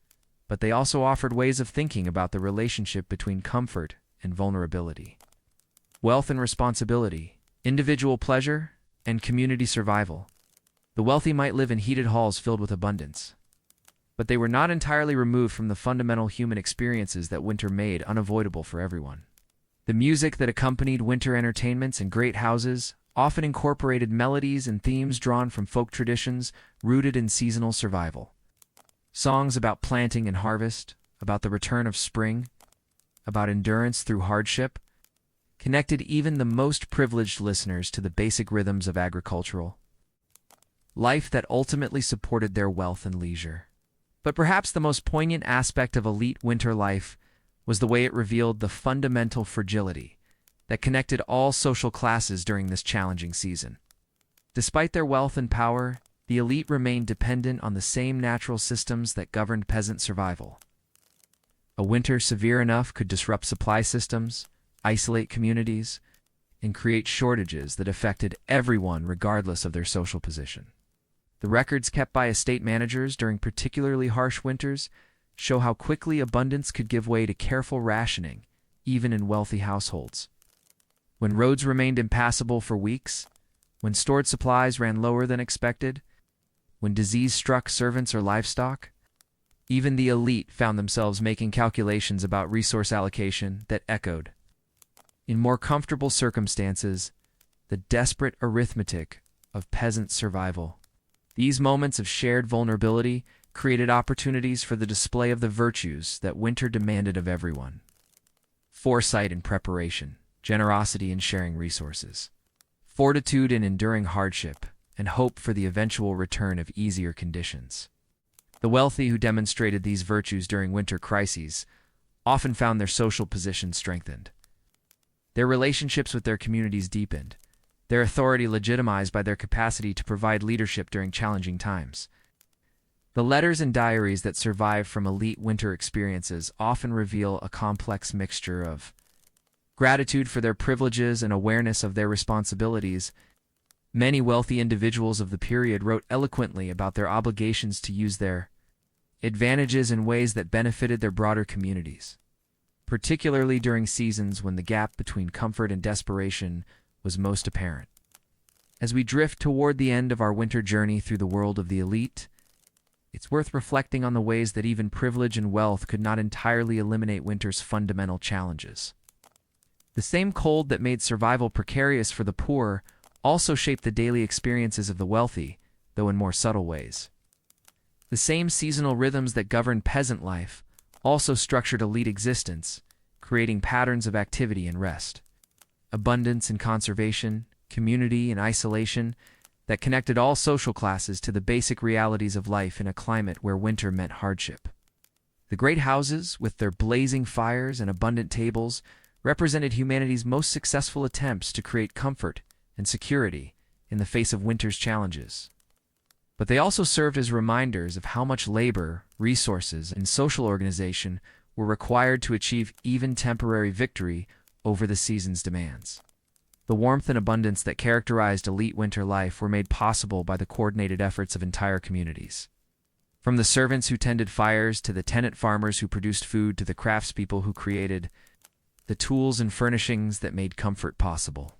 but they also offered ways of thinking about the relationship between comfort and vulnerability, wealth and responsibility, individual pleasure, and community survival. The wealthy might live in heated halls filled with abundance, but they were not entirely removed from the fundamental human experiences that winter made unavoidable for everyone. The music that accompanied winter entertainments and great houses often incorporated melodies and themes drawn from folk traditions rooted in seasonal survival. Songs about planting and harvest, about the return of spring, about endurance through hardship, connected even the most privileged listeners to the basic rhythms of agricultural life that ultimately supported their wealth and leisure. But perhaps the most poignant aspect of elite winter life was the way it revealed the fundamental fragility that connected all social classes during this challenging season. Despite their wealth and power, the elite remained dependent on the same natural systems that governed peasant survival. A winter severe enough could disrupt supply systems, isolate communities, and create shortages that affected everyone regardless of their social position. The records kept by estate managers during particularly harsh winters show how quickly abundance could give way to careful rationing, even in wealthy households. When roads remained impassable for weeks, when stored supplies ran lower than expected, when disease struck servants or livestock, even the elite found themselves making calculations about resource allocation that echoed, in more comfortable circumstances, the desperate arithmetic of peasant survival. These moments of shared vulnerability created opportunities for the display of the virtues that winter demanded of everyone: foresight in preparation, generosity in sharing resources, fortitude in enduring hardship, and hope for the eventual return of easier conditions. The wealthy who demonstrated these virtues during winter crises often found their social position strengthened. Their relationships with their communities deepened, their authority legitimized by their capacity to provide leadership during challenging times. The letters and diaries that survive from elite winter experiences often reveal a complex mixture of gratitude for their privileges and awareness of their responsibilities. Many wealthy individuals of the period wrote eloquently about their obligations to use their advantages in ways that benefited their broader communities, particularly during seasons when the gap between comfort and desperation was most apparent. As we drift toward the end of our winter journey through the world of the elite, it's worth reflecting on the ways that even privilege and wealth could not entirely eliminate winter's fundamental challenges. The same cold that made survival precarious for the poor also shaped the daily experiences of the wealthy, though in more subtle ways. The same seasonal rhythms that governed peasant life also structured elite existence, creating patterns of activity and rest, abundance and conservation, community and isolation that connected all social classes to the basic realities of life in a climate where winter meant hardship. The great houses, with their blazing fires and abundant tables, represented humanity's most successful attempts to create comfort and security in the face of winter's challenges. But they also served as reminders of how much labor, resources, and social organization were required to achieve even temporary victory over the season's demands. The warmth and abundance that characterized elite winter life were made possible by the coordinated efforts of entire communities. From the servants who tended fires to the tenant farmers who produced food to the craftspeople who created the tools and furnishings that made comfort possible.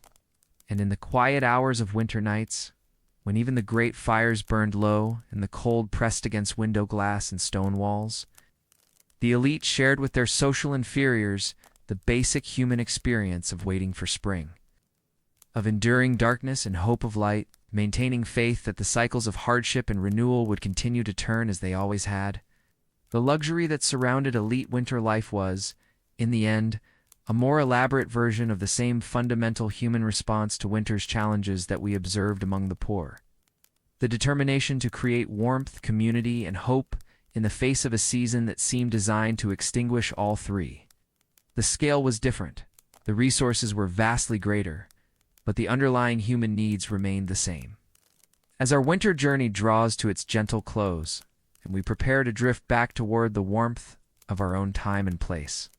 And in the quiet hours of winter nights, when even the great fires burned low and the cold pressed against window glass and stone walls, the elite shared with their social inferiors the basic human experience of waiting for spring, of enduring darkness and hope of light, maintaining faith that the cycles of hardship and renewal would continue to turn as they always had. The luxury that surrounded elite winter life was, in the end, a more elaborate version of the same fundamental human response to winter's challenges that we observed among the poor. The determination to create warmth, community, and hope in the face of a season that seemed designed to extinguish all three. The scale was different, the resources were vastly greater, but the underlying human needs remained the same. As our winter journey draws to its gentle close, and we prepare to drift back toward the warmth of our own time and place,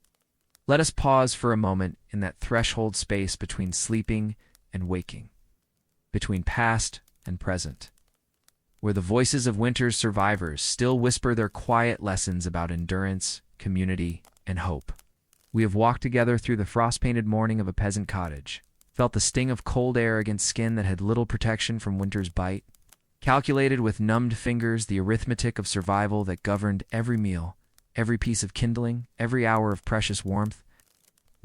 let us pause for a moment in that threshold space between sleeping and waking, between past and present, where the voices of winter's survivors still whisper their quiet lessons about endurance, community, and hope. We have walked together through the frost-painted morning of a peasant cottage, felt the sting of cold air against skin that had little protection from winter's bite, calculated with numbed fingers the arithmetic of survival that governed every meal, every piece of kindling, every hour of precious warmth.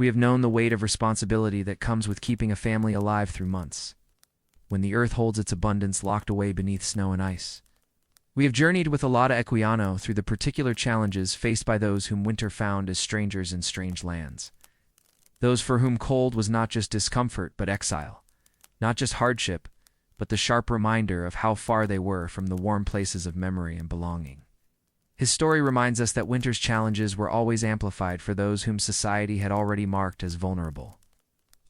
We have known the weight of responsibility that comes with keeping a family alive through months, when the earth holds its abundance locked away beneath snow and ice. We have journeyed with Olaudah Equiano through the particular challenges faced by those whom winter found as strangers in strange lands. Those for whom cold was not just discomfort but exile, not just hardship, but the sharp reminder of how far they were from the warm places of memory and belonging. His story reminds us that winter's challenges were always amplified for those whom society had already marked as vulnerable,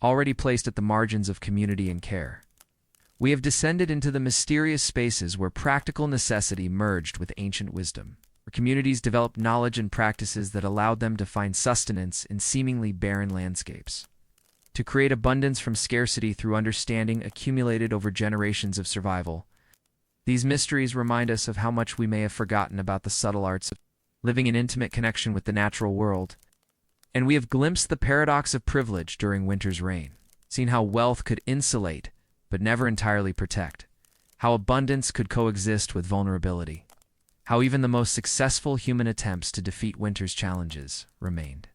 already placed at the margins of community and care. We have descended into the mysterious spaces where practical necessity merged with ancient wisdom, where communities developed knowledge and practices that allowed them to find sustenance in seemingly barren landscapes, to create abundance from scarcity through understanding accumulated over generations of survival. These mysteries remind us of how much we may have forgotten about the subtle arts of living in intimate connection with the natural world. And we have glimpsed the paradox of privilege during winter's reign, seen how wealth could insulate but never entirely protect, how abundance could coexist with vulnerability, how even the most successful human attempts to defeat winter's challenges remained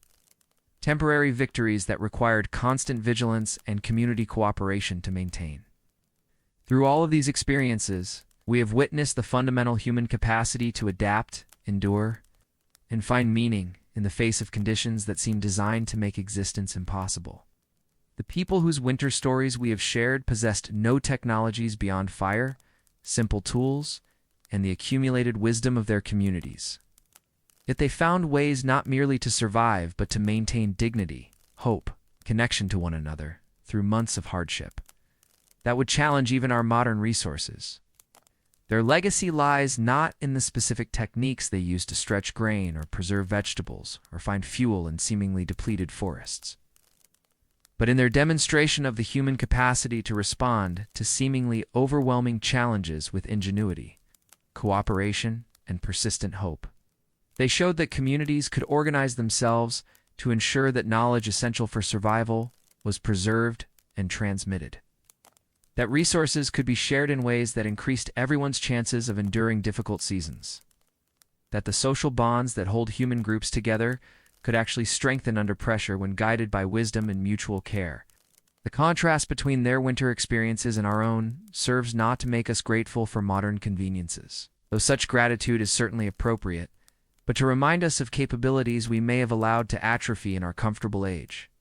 temporary victories that required constant vigilance and community cooperation to maintain. Through all of these experiences, we have witnessed the fundamental human capacity to adapt, endure, and find meaning in the face of conditions that seem designed to make existence impossible. The people whose winter stories we have shared possessed no technologies beyond fire, simple tools, and the accumulated wisdom of their communities. Yet they found ways not merely to survive but to maintain dignity, hope, connection to one another through months of hardship that would challenge even our modern resources. Their legacy lies not in the specific techniques they used to stretch grain or preserve vegetables or find fuel in seemingly depleted forests, but in their demonstration of the human capacity to respond to seemingly overwhelming challenges with ingenuity, cooperation, and persistent hope. They showed that communities could organize themselves to ensure that knowledge essential for survival was preserved and transmitted, that resources could be shared in ways that increased everyone's chances of enduring difficult seasons, that the social bonds that hold human groups together could actually strengthen under pressure when guided by wisdom and mutual care. The contrast between their winter experiences and our own serves not to make us grateful for modern conveniences, though such gratitude is certainly appropriate, but to remind us of capabilities we may have allowed to atrophy in our comfortable age.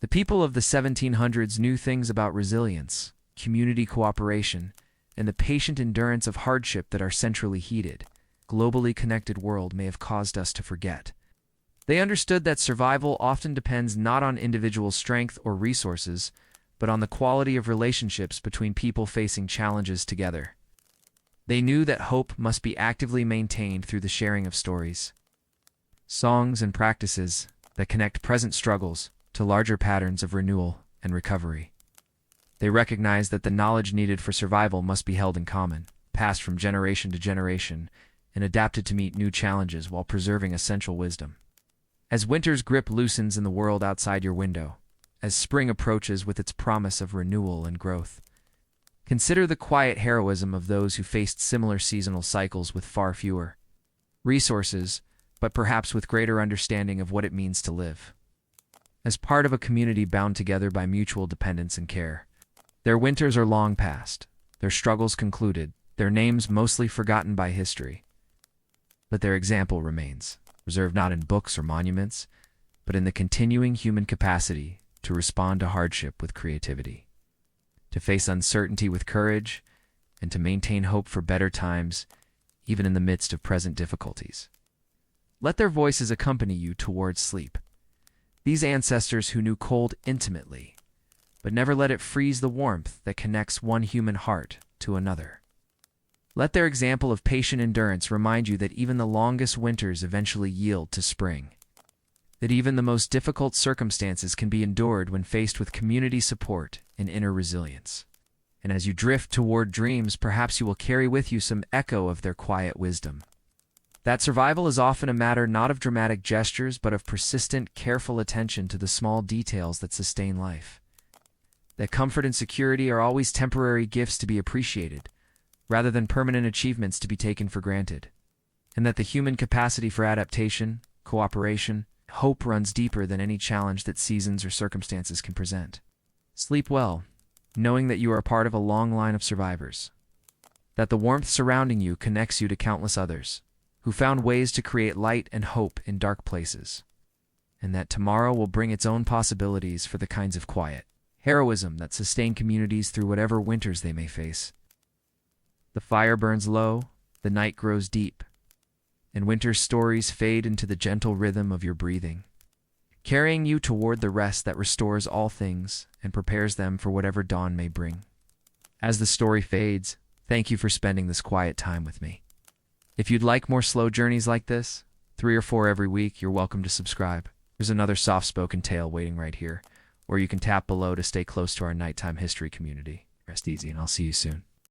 The people of the 1700s knew things about resilience, community cooperation, and the patient endurance of hardship that our centrally heated, globally connected world may have caused us to forget. They understood that survival often depends not on individual strength or resources, but on the quality of relationships between people facing challenges together. They knew that hope must be actively maintained through the sharing of stories, songs, and practices that connect present struggles to larger patterns of renewal and recovery. They recognized that the knowledge needed for survival must be held in common, passed from generation to generation, and adapted to meet new challenges while preserving essential wisdom. As winter's grip loosens in the world outside your window, as spring approaches with its promise of renewal and growth, consider the quiet heroism of those who faced similar seasonal cycles with far fewer resources, but perhaps with greater understanding of what it means to live as part of a community bound together by mutual dependence and care. Their winters are long past, their struggles concluded, their names mostly forgotten by history, but their example remains, preserved not in books or monuments, but in the continuing human capacity to respond to hardship with creativity, to face uncertainty with courage, and to maintain hope for better times, even in the midst of present difficulties. Let their voices accompany you towards sleep. These ancestors who knew cold intimately, but never let it freeze the warmth that connects one human heart to another. Let their example of patient endurance remind you that even the longest winters eventually yield to spring, that even the most difficult circumstances can be endured when faced with community support and inner resilience. And as you drift toward dreams, perhaps you will carry with you some echo of their quiet wisdom. That survival is often a matter not of dramatic gestures, but of persistent, careful attention to the small details that sustain life. That comfort and security are always temporary gifts to be appreciated, rather than permanent achievements to be taken for granted. And that the human capacity for adaptation, cooperation, hope runs deeper than any challenge that seasons or circumstances can present. Sleep well, knowing that you are a part of a long line of survivors, that the warmth surrounding you connects you to countless others who found ways to create light and hope in dark places, and that tomorrow will bring its own possibilities for the kinds of quiet heroism that sustain communities through whatever winters they may face. The fire burns low, the night grows deep, and winter's stories fade into the gentle rhythm of your breathing, carrying you toward the rest that restores all things and prepares them for whatever dawn may bring. As the story fades, thank you for spending this quiet time with me. If you'd like more slow journeys like this, 3 or 4 every week, you're welcome to subscribe. There's another soft-spoken tale waiting right here, or you can tap below to stay close to our nighttime history community. Rest easy, and I'll see you soon.